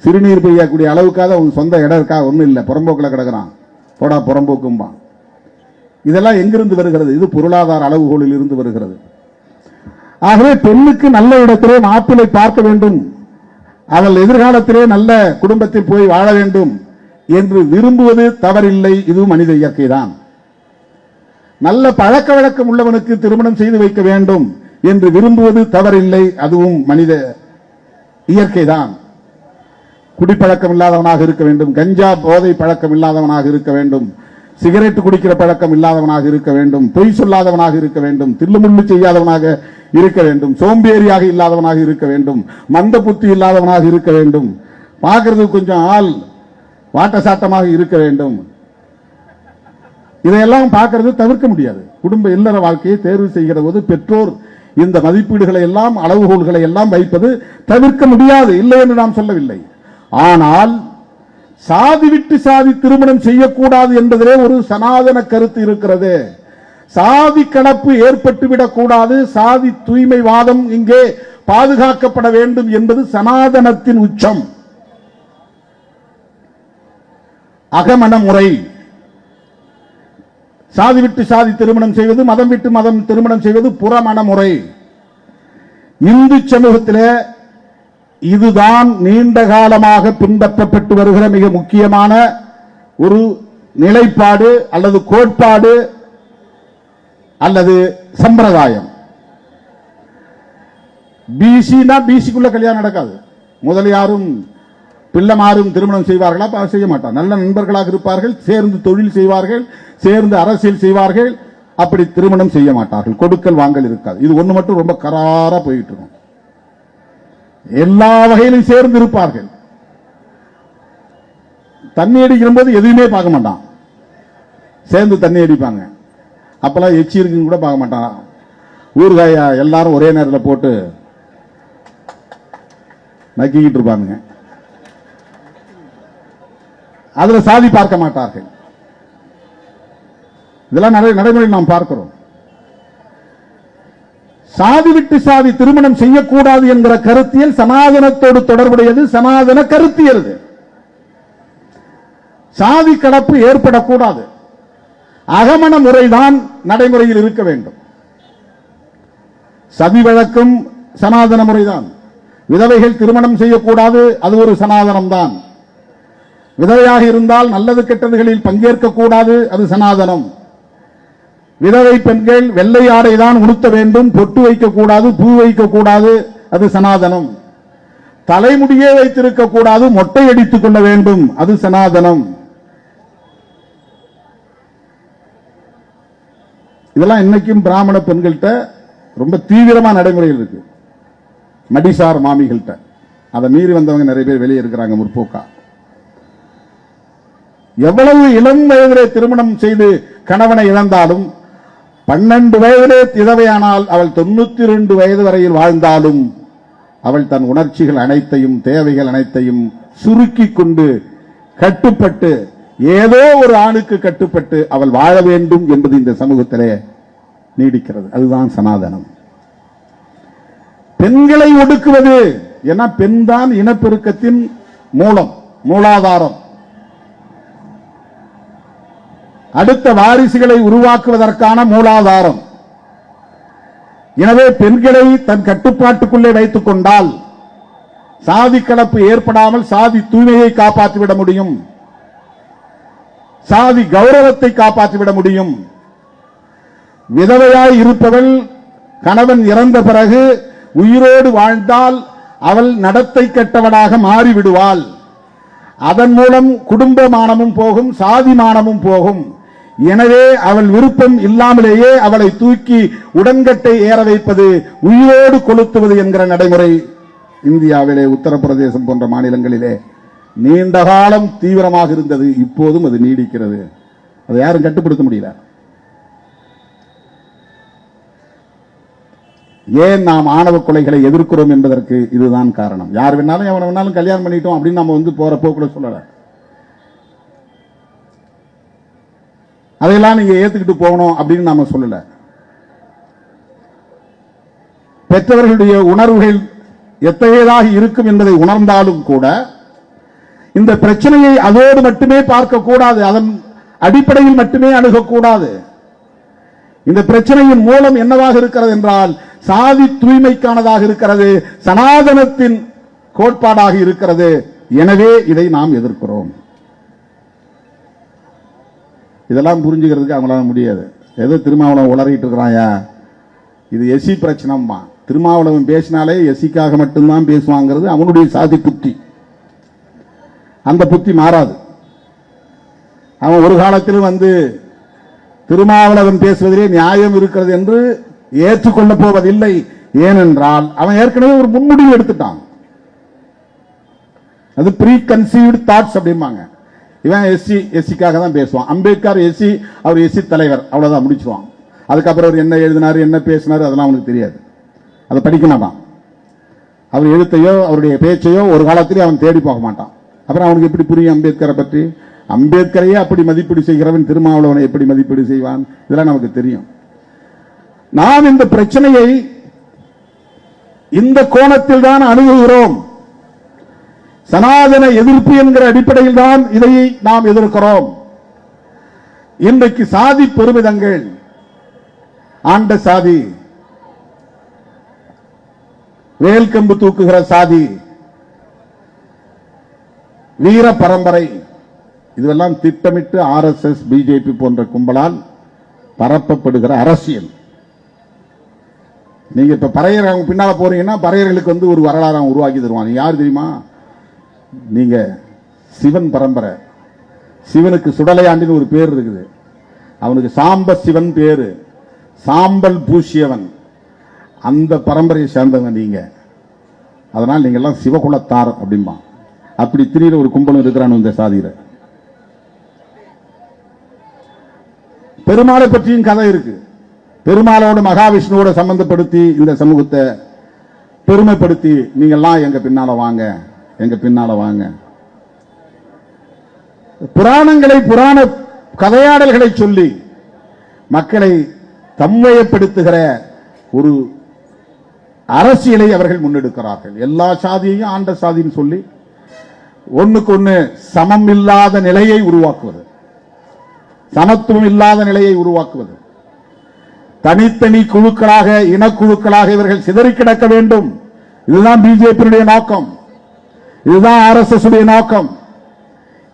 சிறுநீர் பெய்யக்கூடிய அளவுக்காக அவனுக்கு சொந்த இடம் இருக்கா? ஒன்றும் இல்லை, புறம்போக்கில் கிடக்கிறான். போடா புறம்போக்கும்பா. இதெல்லாம் எங்கிருந்து வருகிறது? இது பொருளாதார அளவுகோலில் இருந்து வருகிறது. ஆகவே பெண்ணுக்கு நல்ல இடத்திலே மாப்பிளை பார்க்க வேண்டும், அவள் எதிர்காலத்திலே நல்ல குடும்பத்தில் போய் வாழ வேண்டும் என்று விரும்புவது தவறில்லை. இது மனித இயற்கைதான். நல்ல பழக்க வழக்கம் உள்ளவனுக்கு திருமணம் செய்து வைக்க வேண்டும் என்று விரும்புவது தவறில்லை, அதுவும் மனித இயற்கைதான். குடிப்பழக்கம் இல்லாதவனாக இருக்க வேண்டும், கஞ்சா போதை பழக்கம் இல்லாதவனாக இருக்க வேண்டும், சிகரெட் குடிக்கிற பழக்கம் இல்லாதவனாக இருக்க வேண்டும், பொய் சொல்லாதவனாக இருக்க வேண்டும், தில்லுமுள்ளு செய்யாதவனாக இருக்க வேண்டும், சோம்பேறியாக இல்லாதவனாக இருக்க வேண்டும், மந்த புத்தி இல்லாதவனாக இருக்க வேண்டும், பார்க்கறது கொஞ்சம் ஆள் வாட்ட சாட்டமாக இருக்க வேண்டும். இதையெல்லாம் பார்க்கறது தவிர்க்க முடியாது. குடும்ப இல்லற வாழ்க்கையை தேர்வு செய்கிற போது பெற்றோர் இந்த மதிப்பீடுகளை எல்லாம் அளவுகோல்களை எல்லாம் வைப்பது தவிர்க்க முடியாது, இல்லை என்று நாம் சொல்லவில்லை. ஆனால் சாதி விட்டு சாதி திருமணம் செய்யக்கூடாது என்பதிலே ஒரு சனாதன கருத்து இருக்கிறது. சாதி கலப்பு ஏற்பட்டுவிடக் கூடாது, சாதி தூய்மைவாதம் இங்கே பாதுகாக்கப்பட வேண்டும் என்பது சனாதனத்தின் உச்சம். அகமண முறை, சாதி விட்டு சாதி திருமணம் செய்வது, மதம் விட்டு மதம் திருமணம் செய்வது புறமண முறை. இந்து சமூகத்திலே இதுதான் நீண்ட காலமாக பின்பற்றப்பட்டு வருகிற மிக முக்கியமான ஒரு நிலைப்பாடு அல்லது கோட்பாடு அல்லது சம்பிரதாயம். பிசினா பிசிக்குள்ள கல்யாணம் நடக்காது. முதலியாரும் பிள்ளைமாரும் திருமணம் செய்வார்களா? செய்ய மாட்டார். நல்ல நண்பர்களாக இருப்பார்கள், சேர்ந்து தொழில் செய்வார்கள், சேர்ந்து அரசியல் செய்வார்கள், அப்படி திருமணம் செய்ய மாட்டார்கள். கொடுக்கல் வாங்கல் இருக்காது. இது ஒண்ணு மட்டும் ரொம்ப கராரா போயிட்டு இருக்கும். எல்லா வகையிலும் சேர்ந்து இருப்பார்கள். தண்ணி அடிக்கிற போது எதுவுமே பார்க்க மாட்டான், சேர்ந்து தண்ணி அடிப்பாங்க. அப்பெல்லாம் எச்சி இருக்குன்னு கூட பார்க்க மாட்டான். ஊறுகாயா எல்லாரும் ஒரே நேரத்தில் போட்டு நக்கிக்கிட்டு இருப்பாங்க. அதுல சாதி பார்க்க மாட்டார்கள். இதெல்லாம் நடைமுறையில் நாம் பார்க்கிறோம். சாதி விட்டு சாதி திருமணம் செய்யக்கூடாது என்கிற கருத்தியல் சனாதனத்தோடு தொடர்புடையது, சனாதன கருத்தியல். சாதி கலப்பு ஏற்படக்கூடாது, அகமண முறைதான் நடைமுறையில் இருக்க வேண்டும். சதி வழக்கம் சனாதன முறைதான். விதவைகள் திருமணம் செய்யக்கூடாது, அது ஒரு சனாதனம் தான். விதவையாக இருந்தால் நல்லது கெட்டதுகளில் பங்கேற்க கூடாது, அது சனாதனம். விதவை பெண்கள் வெள்ளை ஆடை தான் உடுத்த வேண்டும், பொட்டு வைக்கக்கூடாது, பூ வைக்கக்கூடாது, அது சனாதனம். தலைமுடியே வைத்திருக்க கூடாது, மொட்டை அடித்துக் கொள்ள வேண்டும், அது சனாதனம். இதெல்லாம் இன்னைக்கும் பிராமண பெண்கள்கிட்ட ரொம்ப தீவிரமா நடைமுறையில் இருக்கு. மடிசார் மாமிகள்கிட்ட அதை மீறி வந்தவங்க நிறைய பேர் வெளியே இருக்கிறாங்க. முற்போக்கா எவ்வளவு இளம் வயதிலே திருமணம் செய்து கணவனை இழந்தாலும், 12 வயதிலே விதவையானால் அவள் 92 வயது வரையில் வாழ்ந்தாலும் அவள் தன் உணர்ச்சிகள் அனைத்தையும் தேவைகள் அனைத்தையும் சுருக்கி கொண்டு கட்டுப்பட்டு ஏதோ ஒரு ஆணுக்கு கட்டுப்பட்டு அவள் வாழ வேண்டும் என்பது இந்த சமூகத்திலே நீடிக்கிறது. அதுதான் சனாதனம். பெண்களை ஒடுக்குவது, ஏன்னா பெண் தான் இனப்பெருக்கத்தின் மூலாதாரம். அடுத்த வாரிசுகளை உருவாக்குவதற்கான மூலாதாரம். எனவே பெண்களை தன் கட்டுப்பாட்டுக்குள்ளே வைத்துக் கொண்டால் சாதி கலப்பு ஏற்படாமல் சாதி தூய்மையை காப்பாற்றிவிட முடியும், சாதி கௌரவத்தை காப்பாற்றிவிட முடியும். விதவையாய் இருப்பவள் கணவன் இறந்த பிறகு உயிரோடு வாழ்ந்தால் அவள் நடத்தை கெட்டவனாக மாறிவிடுவாள். அதன் மூலம் குடும்ப மானமும் போகும், சாதி மானமும் போகும். எனவே அவள் விருப்பம் இல்லாமலேயே அவளை தூக்கி உடன்கட்டை ஏற வைப்பது, உயிரோடு கொளுத்துவது என்கிற நடைமுறை இந்தியாவிலே உத்தரப்பிரதேசம் போன்ற மாநிலங்களிலே நீண்ட காலம் தீவிரமாக இருந்தது. இப்போதும் அது நீடிக்கிறது. அதை யாரும் கட்டுப்படுத்த முடியல. ஏன் நாம் ஆணவ கொலைகளை எதிர்க்கிறோம் என்பதற்கு இதுதான் காரணம். யார் வேணாலும் எவனை வேணாலும் கல்யாணம் பண்ணிட்டோம் அப்படின்னு நம்ம போறப்போ கூட சொல்லல. அதையெல்லாம் நீங்க ஏத்துக்கிட்டு போகணும் அப்படின்னு நாம சொல்லல. பெற்றவர்களுடைய உணர்வுகள் எத்தகையதாக இருக்கும் என்பதை உணர்ந்தாலும் கூட இந்த பிரச்சனையை அதோடு மட்டுமே பார்க்க கூடாது, அதன் அடிப்படையில் மட்டுமே அணுகக்கூடாது. இந்த பிரச்சனையின் மூலம் என்னவாக இருக்கிறது என்றால் சாதி தூய்மைக்கானதாக இருக்கிறது, சனாதனத்தின் கோட்பாடாக இருக்கிறது. எனவே இதை நாம் எதிர்க்கிறோம். இதெல்லாம் புரிஞ்சுக்கிறதுக்கு அவங்களால முடியாது. ஏதோ திருமாவளவன் உளறிட்டு இருக்கிறாயா, இது எஸ்சி பிரச்சனைமா. திருமாவளவன் பேசினாலே எஸ்சிக்காக மட்டும்தான் பேசுவாங்கிறது அவனுடைய சாதி புத்தி. அந்த புத்தி மாறாது. அவன் ஒரு காலத்திலும் வந்து திருமாவளவன் பேசுவதிலே நியாயம் இருக்கிறது என்று ஏற்றுக்கொள்ளப் போவதில்லை. ஏனென்றால் அவன் ஏற்கனவே ஒரு முன்முடிவு எடுத்துட்டான். அது ப்ரீ கன்சீவ்டு தாட்ஸ் அப்படிம்பாங்க. இவன் எஸ்சிக்காக தான் பேசுவான். அம்பேத்கர் எஸ்சி, அவர் எஸ்சி தலைவர், அவ்வளவுதான் முடிச்சுவான். அதுக்கப்புறம் அவர் என்ன எழுதினாரு என்ன பேசினாரு அதெல்லாம் அவனுக்கு தெரியாது. அதை படிக்க மாட்டான். அவர் எழுத்தையோ அவருடைய பேச்சையோ ஒரு காலத்திலே அவன் தேடி போக மாட்டான். அப்புறம் அவனுக்கு எப்படி புரியும் அம்பேத்கரை பற்றி? அம்பேத்கரையே அப்படி மதிப்பீடு செய்கிறவன் திருமாவளவனை எப்படி மதிப்பீடு செய்வான்? இதெல்லாம் நமக்கு தெரியும். நாம் இந்த பிரச்சனையை இந்த கோணத்தில் தான் அணுகுகிறோம். சனாதன எதிர்ப்பு என்கிற அடிப்படையில் தான் இதை நாம் எதிர்க்கிறோம். இன்றைக்கு சாதி பெருமிதங்கள், ஆண்ட சாதி, வேல்கம்பு தூக்குகிற சாதி, வீர பரம்பரை, இதுவெல்லாம் திட்டமிட்டு RSS பிஜேபி போன்ற கும்பலால் பரப்பப்படுகிற அரசியல். நீங்க இப்ப பறையர் அவங்க பின்னால போறீங்கன்னா பறையர்களுக்கு வந்து ஒரு வரலாறு உருவாக்கி தருவான். நீங்க யார் தெரியுமா? நீங்க சிவன் பரம்பரை. சிவனுக்கு சுடலையாண்டின்னு ஒரு பேர் இருக்குது. அவனுக்கு சாம்ப சிவன் பேரு, சாம்பல் பூசியவன். அந்த பரம்பரையை சேர்ந்தவங்க நீங்க. அதனால் நீங்க எல்லாம் சிவகுலத்தார் அப்படின்பா. அப்படி திடீர ஒரு கும்பலும் இருக்கிறான் இந்த சாதியில. பெருமாளை பற்றியும் கதை இருக்கு. பெருமாளோட மகாவிஷ்ணுவோட சம்பந்தப்படுத்தி இந்த சமூகத்தை பெருமைப்படுத்தி நீங்கெல்லாம் எங்க பின்னால வாங்க, எங்க பின்னால வாங்க. புராணங்களை, புராண கதையாடல்களை சொல்லி மக்களை தம்வயப்படுத்துகிற ஒரு அரசியலை அவர்கள் முன்னெடுக்கிறார்கள். எல்லா சாதியையும் ஆண்ட சாதின்னு சொல்லி ஒண்ணுக்கு ஒண்ணு சமம் இல்லாத நிலையை உருவாக்குவது, சமத்துவம் இல்லாத நிலையை உருவாக்குவது, தனித்தனி குழுக்களாக, இனக்குழுக்களாக இவர்கள் சிதறி கிடக்க வேண்டும். இதுதான் பிஜேபியுடைய நோக்கம், இதுதான் RSS உடைய நோக்கம்.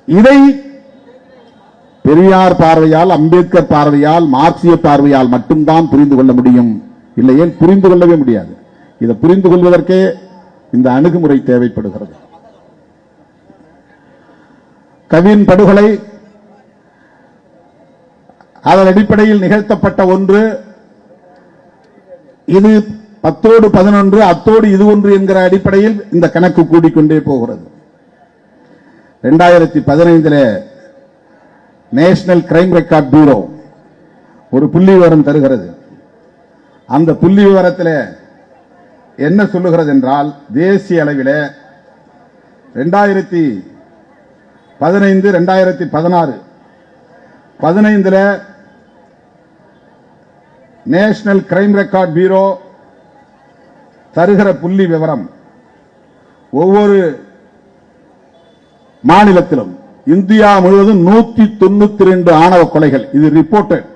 இதை பெரியார் பார்வையால், அம்பேத்கர் பார்வையால், மார்க்சிய பார்வையால் மட்டும்தான் புரிந்து கொள்ள முடியும். இல்லையே புரிந்து கொள்ளவே முடியாது. இதை புரிந்து கொள்வதற்கே இந்த அணுகுமுறை தேவைப்படுகிறது. கவின் படுகொலை அதன் அடிப்படையில் நிகழ்த்தப்பட்ட ஒன்று. இது 10ஓடு 11, அத்தோடு இது ஒன்று என்கிற அடிப்படையில் இந்த கணக்கு கூடிக்கொண்டே போகிறது. 2015 நேஷனல் கிரைம் ரெக்கார்ட் பியூரோ ஒரு புள்ளி விவரம் தருகிறது. அந்த புள்ளி விவரத்தில் என்ன சொல்லுகிறது என்றால், தேசிய அளவில் 2015, 2016, 15 நேஷனல் கிரைம் ரெக்கார்ட் பியூரோ தருகிற புள்ளி விவரம், ஒவ்வொரு மாநிலத்திலும் இந்தியா முழுவதும் 192 ஆணவ கொலைகள். இது ரிப்போர்ட்டட்,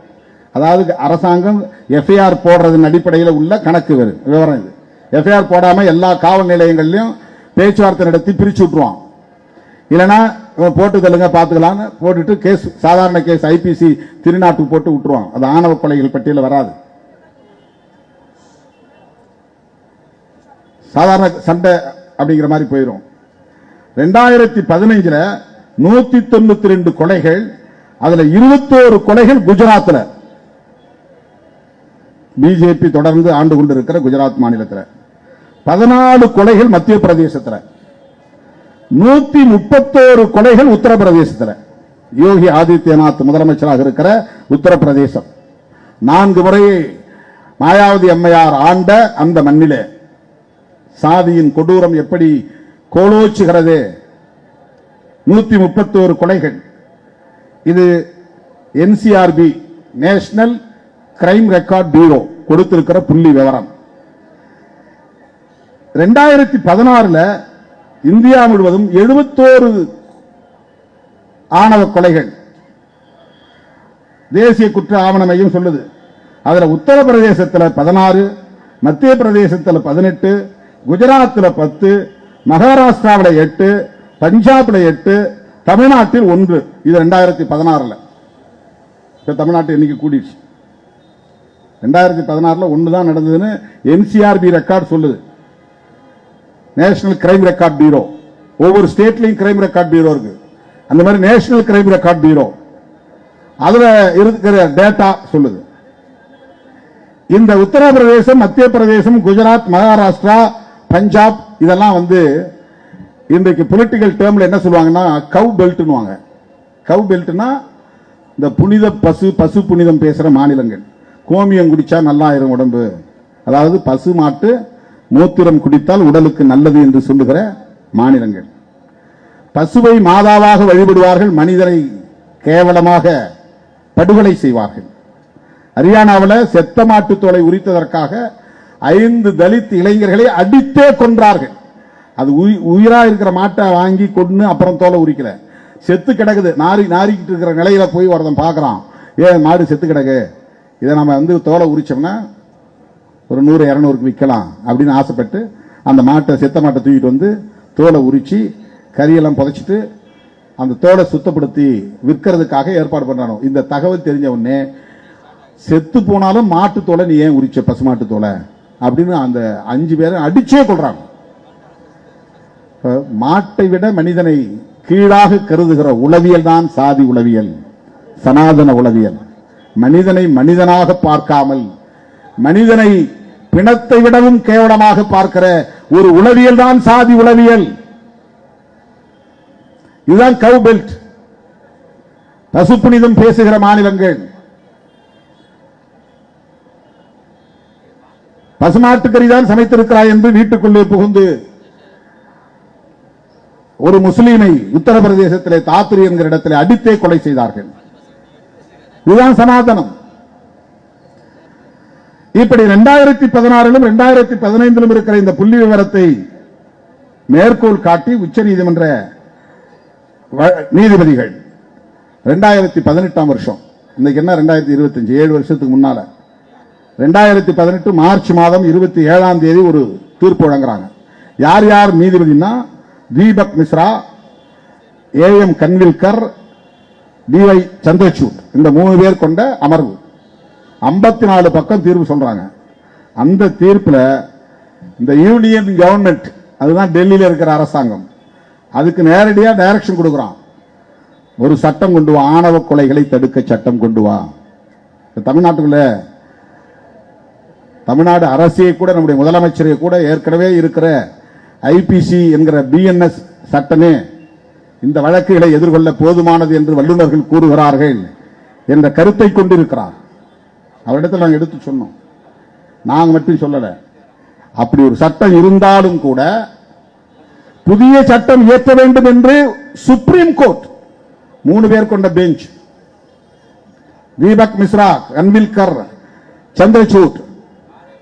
அதாவது அரசாங்கம் எஃப்ஐஆர் போடுறதன் அடிப்படையில் உள்ள கணக்கு விவரம். இது எஃப்ஐஆர் போடாம எல்லா காவல் நிலையங்களிலும் பேச்சுவார்த்தை நடத்தி பிரிச்சு விட்டுருவான். இல்லைன்னா போட்டு தள்ளுங்க பார்த்துக்கலாம் போட்டுட்டு கேஸ், சாதாரண கேஸ் IPC 302 போட்டு விட்டுருவான். அது ஆணவ கொலைகள் பட்டியலில் வராது. சாதாரண சண்டை அப்படிங்கிற மாதிரி போயிடும். 2015 192 கொலைகள், அதுல 21 கொலைகள் குஜராத்தில், பிஜேபி தொடர்ந்து ஆண்டு கொண்டிருக்கிற குஜராத் மாநிலத்தில். 14 கொலைகள் மத்திய பிரதேசத்தில், 131 கொலைகள் உத்தரப்பிரதேசத்தில். யோகி ஆதித்யநாத் முதலமைச்சராக இருக்கிற உத்தரப்பிரதேசம். 4 முறை மாயாவதி அம்மையார் ஆண்ட அந்த மண்ணிலே சாதியின் கொடூரம் எப்படி கோலோச்சுகிறது. 131 கொலைகள். இது NCRB national crime record bureau கொடுத்திருக்கிற புள்ளி விவரம் 2016 இந்தியா முழுவதும் 71 ஆணவ கொலைகள் தேசிய குற்ற ஆவண மையம் சொல்லுது. அதுல உத்தரப்பிரதேசத்தில் 16, மத்திய பிரதேசத்தில் 18, குஜராத்தில் 10, மகாராஷ்டிராவில் 8, பஞ்சாப்ல 8, தமிழ்நாட்டில் 1. இது 2016. தமிழ்நாட்டு எண்ணிக்கை கூடிடுச்சு. 2016 1 தான் நடந்ததுன்னு என்சிஆர்பி ரெக்கார்ட் சொல்லுது. National crime record bureau. ஒவ்வொரு ஸ்டேட்லயும் கிரைம் ரெக்கார்ட் பியூரோ இருக்கு. அந்த மாதிரி நேஷனல் கிரைம் ரெக்கார்ட் பியூரோ அதுல இருக்கிற டேட்டா சொல்லுது. இந்த உத்தரப்பிரதேசம், மத்திய பிரதேசம், குஜராத், மகாராஷ்டிரா, பஞ்சாப் இதெல்லாம் இன்றைக்கு பொலிட்டிக்கல் டேர்ம்ல என்ன சொல்லுவாங்கன்னா கவ் பெல்ட்னுவாங்க. கவ் பெல்ட்னா இந்த புனித பசு புனிதம் பேசுற மாநிலங்கள். கோமியம் குடிச்சா நல்லா ஆயிரும் உடம்பு, அதாவது பசு மாட்டு மூத்திரம் குடித்தால் உடலுக்கு நல்லது என்று சொல்லுகிற மாநிலங்கள். பசுவை மாதாவாக வழிபடுவார்கள், மனிதரை கேவலமாக படுகொலை செய்வார்கள். ஹரியானாவில் செத்த மாட்டு தோலை உரித்ததற்காக 5 தலித் இளைஞர்களை அடித்தே கொன்றார்கள். அது உயிரா இருக்கிற மாட்டை வாங்கி கொண்டு அப்புறம் தோலை உரிக்கல, செத்து கிடக்குது நாரிக்கிட்டு இருக்கிற நிலையில போய் ஒருத்தன் பார்க்கறான், ஏன் மாடு செத்து கிடக்கு, இதை நம்ம தோலை உரிச்சோம்னா ஒரு 100-200க்கு விற்கலாம் அப்படின்னு ஆசைப்பட்டு அந்த மாட்டை, செத்த மாட்டை தூக்கிட்டு தோலை உரிச்சு கரியெல்லாம் புதைச்சிட்டு அந்த தோலை சுத்தப்படுத்தி விற்கிறதுக்காக ஏற்பாடு பண்றானோ. இந்த தகவல் தெரிஞ்ச உடனே செத்து போனாலும் மாட்டு தோலை நீ ஏன் உரிச்ச, பசுமாட்டு தோலை அப்படின்னு அந்த 5 பேரை அடிச்சே கொள்றாங்க. மாட்டை விட மனிதனை கீழாக கருதுகிற உளவியல் தான் சாதி உளவியல், சனாதன உளவியல். மனிதனை மனிதனாக பார்க்காமல் மனிதனை பிணத்தை விடவும் கேவலமாக பார்க்கிற ஒரு உளவியல் தான் சாதி உளவியல். இதுதான் கவ் பெல்ட். பசுப்புனிதம் பேசுகிற மாநிலங்கள். பசுமாட்டுக்கறி தான் சமைத்திருக்கிறாய் என்று வீட்டுக்குள்ளே புகுந்து ஒரு முஸ்லீமை உத்தரப்பிரதேசத்திலே தாத்ரி என்கிற இடத்திலே அடித்தே கொலை செய்தார்கள். இதுதான் சனாதனம். இப்படி 2016 2015 இருக்கிற இந்த புள்ளி விவரத்தை மேற்கோள் காட்டி உச்ச நீதிமன்ற நீதிபதிகள் 2018 வருஷம், இன்னைக்கு என்ன 2025, 7 வருஷத்துக்கு முன்னால 2018 மார்ச் மாதம் 27 ஒரு தீர்ப்பு வழங்குறாங்க. யார் யார் நீதிபதினா தீபக் மிஸ்ரா, ஏஎம் கன்வில்கர், டிஒய் சந்திரசூட், இந்த 3 பேர் கொண்ட அமர்வு 54 பக்கம் தீர்ப்பு சொல்றாங்க. அந்த தீர்ப்புல இந்த யூனியன் கவர்மெண்ட், அதுதான் டெல்லியில இருக்கிற அரசாங்கம், அதுக்கு நேரடியா டைரக்ஷன் கொடுக்கிறான். ஒரு சட்டம் கொண்டு வா, ஆணவ கொலைகளை தடுக்க சட்டம் கொண்டு வா. தமிழ்நாட்டுக்குள்ள தமிழ்நாடு அரசே கூட, நம்முடைய முதலமைச்சரை கூட ஏற்கனவே இருக்கிற ஐபிசி என்கிற பிஎன்எஸ் சட்டமே இந்த வழக்குகளை எதிர்கொள்ள போதுமானது என்று வல்லுநர்கள் கூறுகிறார்கள் என்ற கருத்தை கொண்டிருக்கிறார். அவரிடத்தில் நாங்கள் எடுத்து சொன்னோம், நாங்க மட்டும் சொல்லல. அப்படி ஒரு சட்டம் இருந்தாலும் கூட புதிய சட்டம் இயற்ற வேண்டும் என்று சுப்ரீம் கோர்ட் 3 பேர் கொண்ட பெஞ்ச், தீபக் மிஸ்ரா, கன்வில்கர், சந்திரசூட்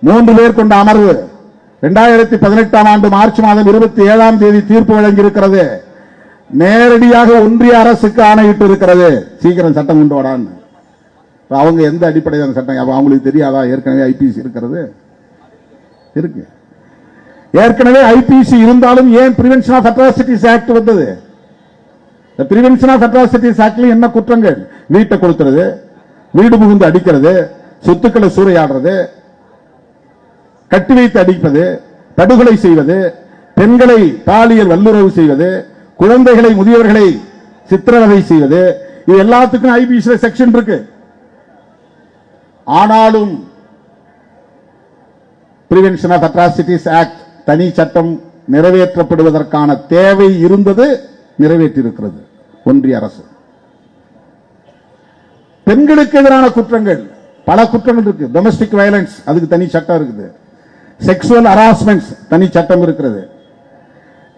3 பேர் கொண்ட அமர்வு 2018 மார்ச் மாதம் 27 தீர்ப்பு வழங்கியிருக்கிறது. நேரடியாக ஒன்றிய அரசுக்கு ஆணையிட்டு இருக்கிறது, சீக்கிரம் சட்டம் கொண்டு வாடான்னு. அவங்க எந்த அடிப்படையில் அந்த சட்டம், அவங்களுக்கு தெரியாதா ஏற்கனவே ஐபிசி இருக்கிறது இருக்கு. ஏற்கனவே ஐபிசி இருந்தாலும் ஏன் பிரிவென்ஷன் ஆஃப் அட்ராசிட்டிஸ் ஆக்ட் வந்தது? பிரிவென்ஷன் ஆஃப் அட்ராசிட்டிஸ் ஆக்ட்ல என்ன குற்றங்கள்? வீட்டை கொடுக்கிறது, வீடு புகுந்து அடிக்கிறது, சொத்துக்களை சூறையாடுறது, கட்டி வைத்து அடிப்பது, படுகொலை செய்வது, பெண்களை பாலியல் வல்லுறவு செய்வது, குழந்தைகளை முதியவர்களை சித்திரவதை செய்வது, இது எல்லாத்துக்கும் ஐபிசி செக்ஷன் இருக்கு. ஆனாலும் பிரிவென்ஷன் ஆஃப் அட்ராசிட்டிஸ் ஆக்ட் தனி சட்டம் நிறைவேற்றப்படுவதற்கான தேவை இருந்தது, நிறைவேற்றியிருக்கிறது ஒன்றிய அரசு. பெண்களுக்கு எதிரான குற்றங்கள், பல குற்றங்கள் இருக்கு. டொமஸ்டிக் வயலன்ஸ், அதுக்கு தனி சட்டம் இருக்குது. செக்ஷுவல் ஹராஸ்மெண்ட் தனி சட்டம் இருக்கிறது.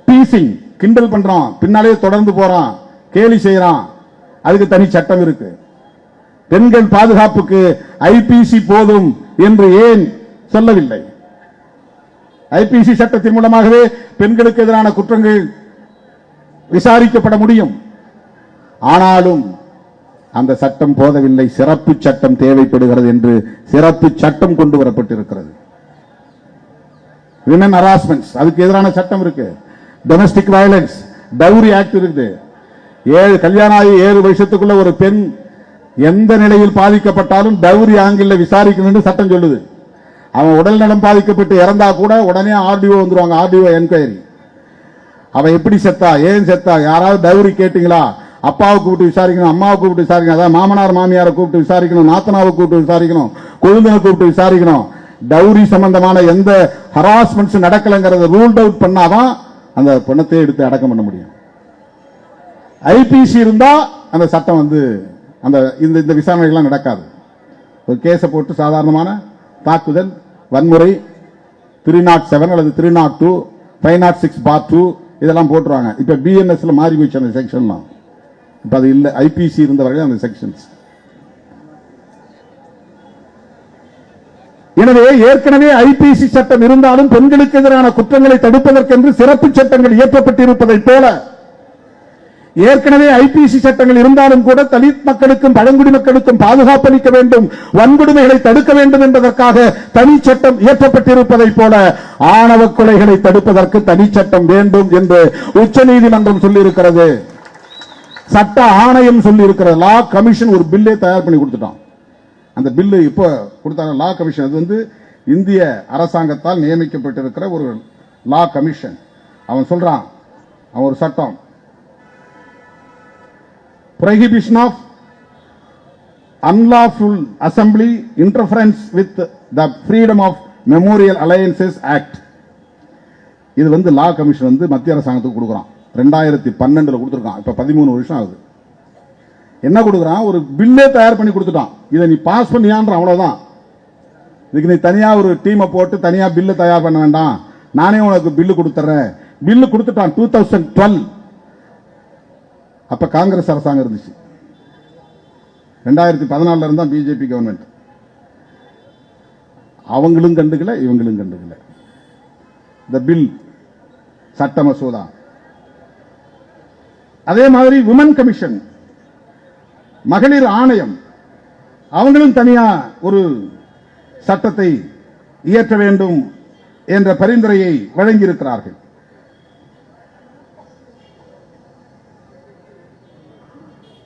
டீசிங், கிண்டல் பண்றான், பின்னாலே தொடர்ந்து போறான், கேலி செய்யறான், அதுக்கு தனி சட்டம் இருக்கு. பெண்கள் பாதுகாப்புக்கு ஐபிசி போதும் என்று ஏன் சொல்லவில்லை? ஐபிசி சட்டத்தின் மூலமாகவே பெண்களுக்கு எதிரான குற்றங்கள் விசாரிக்கப்பட முடியும். ஆனாலும் அந்த சட்டம் போதவில்லை, சிறப்பு சட்டம் தேவைப்படுகிறது என்று சிறப்பு சட்டம் கொண்டு வரப்பட்டிருக்கிறது. விமன் ஹராஸ்மென்ட் அதுக்கு எதிரான சட்டம் இருக்கு. டொமஸ்டிக் வயலன்ஸ், டவுரி ஆக்ட் இருக்குது. கல்யாணம் ஆகி 7 வருஷத்துக்குள்ள ஒரு பெண் எந்த நிலையில் பாதிக்கப்பட்டாலும் டவுரி ஆங்கிள் விசாரிக்கணும் சட்டம் சொல்லுது. அவன் உடல் நலம் பாதிக்கப்பட்டு இறந்தா கூட உடனே ஆர்டிஓ வந்துருவாங்க, ஆர்டிஓ என்கொயரி. அவன் எப்படி செத்தா, ஏன் செத்தா, யாராவது டவுரி கேட்டீங்களா, அப்பாவை கூப்பிட்டு விசாரிக்கணும், அம்மாவை கூப்பிட்டு விசாரிக்கணும், அதாவது மாமனார் மாமியாரை கூப்பிட்டு விசாரிக்கணும், நாத்தனாவை கூப்பிட்டு விசாரிக்கணும், கொழுந்தனை கூப்பிட்டு விசாரிக்கணும். டவுரி சம்பந்தமான எந்த ஹராஸ்மெண்ட்ஸ் நடக்கலங்கிறத ரூல்ட் அவுட் பண்ணாதான் அந்த பணத்தை எடுத்து அடக்கம் பண்ண முடியும். ஐபிசி இருந்தா அந்த சட்டம் வந்து அந்த இந்த விசாரணைகள்லாம் நடக்காது. ஒரு கேஸை போட்டு சாதாரணமான தாக்குதல், வன்முறை 307 அல்லது 302, 506(2) இதெல்லாம் போட்டுருவாங்க. இப்ப பிஎன்எஸ்ல மாறி போச்சு அந்த செக்ஷன்லாம். இப்ப அது இல்ல, ஐபிசி இருந்தவர்கள் அந்த செக்ஷன்ஸ். எனவே ஏற்கனவே ஐபிசி சட்டம் இருந்தாலும் பெண்களுக்கு எதிரான குற்றங்களை தடுப்பதற்கென்று சிறப்பு சட்டங்கள் இயற்றப்பட்டிருப்பதை போல ஏற்கனவே ஐபிசி சட்டங்கள் இருந்தாலும் கூட தலித் மக்களுக்கும் பழங்குடி மக்களுக்கும் பாதுகாப்பு அளிக்க வேண்டும், வன்கொடுமைகளை தடுக்க வேண்டும் என்பதற்காக தனி சட்டம் இயற்றப்பட்டிருப்பதை போல ஆணவ கொலைகளை தடுப்பதற்கு தனி சட்டம் வேண்டும் என்று உச்சநீதிமன்றம் சொல்லியிருக்கிறது. சட்ட ஆணையம் சொல்லியிருக்கிறது. லா கமிஷன் ஒரு பில்லே தயார் பண்ணி கொடுத்துட்டான். அந்த பில்லு இப்போ கொடுத்தாங்க. லா கமிஷன் அது வந்து இந்திய அரசாங்கத்தால் நியமிக்கப்பட்டிருக்கிற ஒரு லா கமிஷன். அவன் சொல்றான், அவன் ஒரு சட்டம், prohibition of unlawful assembly interference with the freedom of memorial alliances act. இது வந்து லா கமிஷன் வந்து மத்திய அரசாங்கத்துக்கு கொடுக்குறான். 2012 கொடுத்துருக்கான். இப்ப 13 வருஷம் ஆகுது. என்ன கொடுக்குறான்? ஒரு பில்லே தயார் பண்ணி கொடுத்துட்டான். இதை நீ பாஸ் பண்ணியான்ற அவ்வளவுதான். இதுக்கு நீ தனியா ஒரு டீமை போட்டு தனியா பில்லு தயார் பண்ண வேண்டாம், நானே உனக்கு பில்லு கொடுத்துறேன். பில்லு கொடுத்துட்டான் 2012. அப்ப காங்கிரஸ் அரசாங்கம் இருந்துச்சு. 2014 இருந்தா பிஜேபி கவர்மெண்ட். அவங்களும் கண்டுக்கல, இவங்களும் கண்டுக்கல. த பில் சட்ட மசோதா. அதே மாதிரி விமன் கமிஷன், மகளிர் ஆணையம், அவங்களும் தனியா ஒரு சட்டத்தை இயற்ற வேண்டும் என்ற பரிந்துரையை வழங்கியிருக்கிறார்கள்.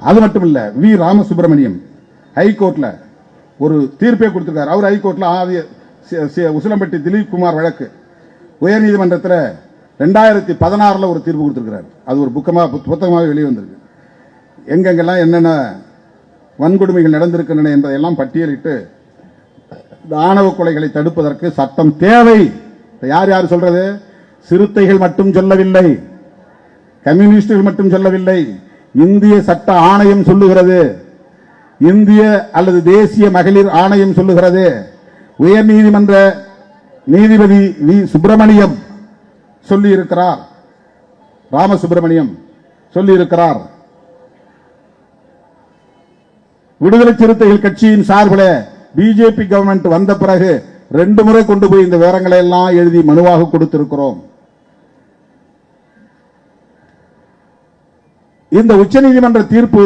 அது மட்டும் இல்ல, வி ராமசுப்ரமணியம் ஹைகோர்ட்ல ஒரு தீர்ப்பை கொடுத்திருக்கார். அவர் ஹைகோர்ட்ல உசிலம்பட்டி திலீப் குமார் வழக்கு உயர்நீதிமன்றத்தில் 2016 ஒரு தீர்ப்பு கொடுத்திருக்கிறார். அது ஒரு புத்தகமாக வெளியே வந்திருக்கு. எங்கெங்கெல்லாம் என்னென்ன வன்கொடுமைகள் நடந்திருக்கின்றன என்பதையெல்லாம் பட்டியலிட்டு ஆணவ கொலைகளை தடுப்பதற்கு சட்டம் தேவை. யார் யார் சொல்றது? சிறுத்தைகள் மட்டும் சொல்லவில்லை, கம்யூனிஸ்டுகள் மட்டும் சொல்லவில்லை, இந்திய சட்ட ஆணையம் சொல்லுகிறது, இந்திய அல்லது தேசிய மகளிர் ஆணையம் சொல்லுகிறது, உயர் நீதிமன்ற நீதிபதி வி சுப்பிரமணியம் சொல்லி இருக்கிறார், ராமசுப்பிரமணியம் சொல்லி இருக்கிறார். விடுதலை சிறுத்தைகள் கட்சியின் சார்பில் பிஜேபி கவர்மெண்ட் வந்த பிறகு 2 முறை கொண்டு போய் இந்த விவரங்களை எல்லாம் எழுதி மனுவாக கொடுத்திருக்கிறோம். இந்த உச்சநீதிமன்ற தீர்ப்பு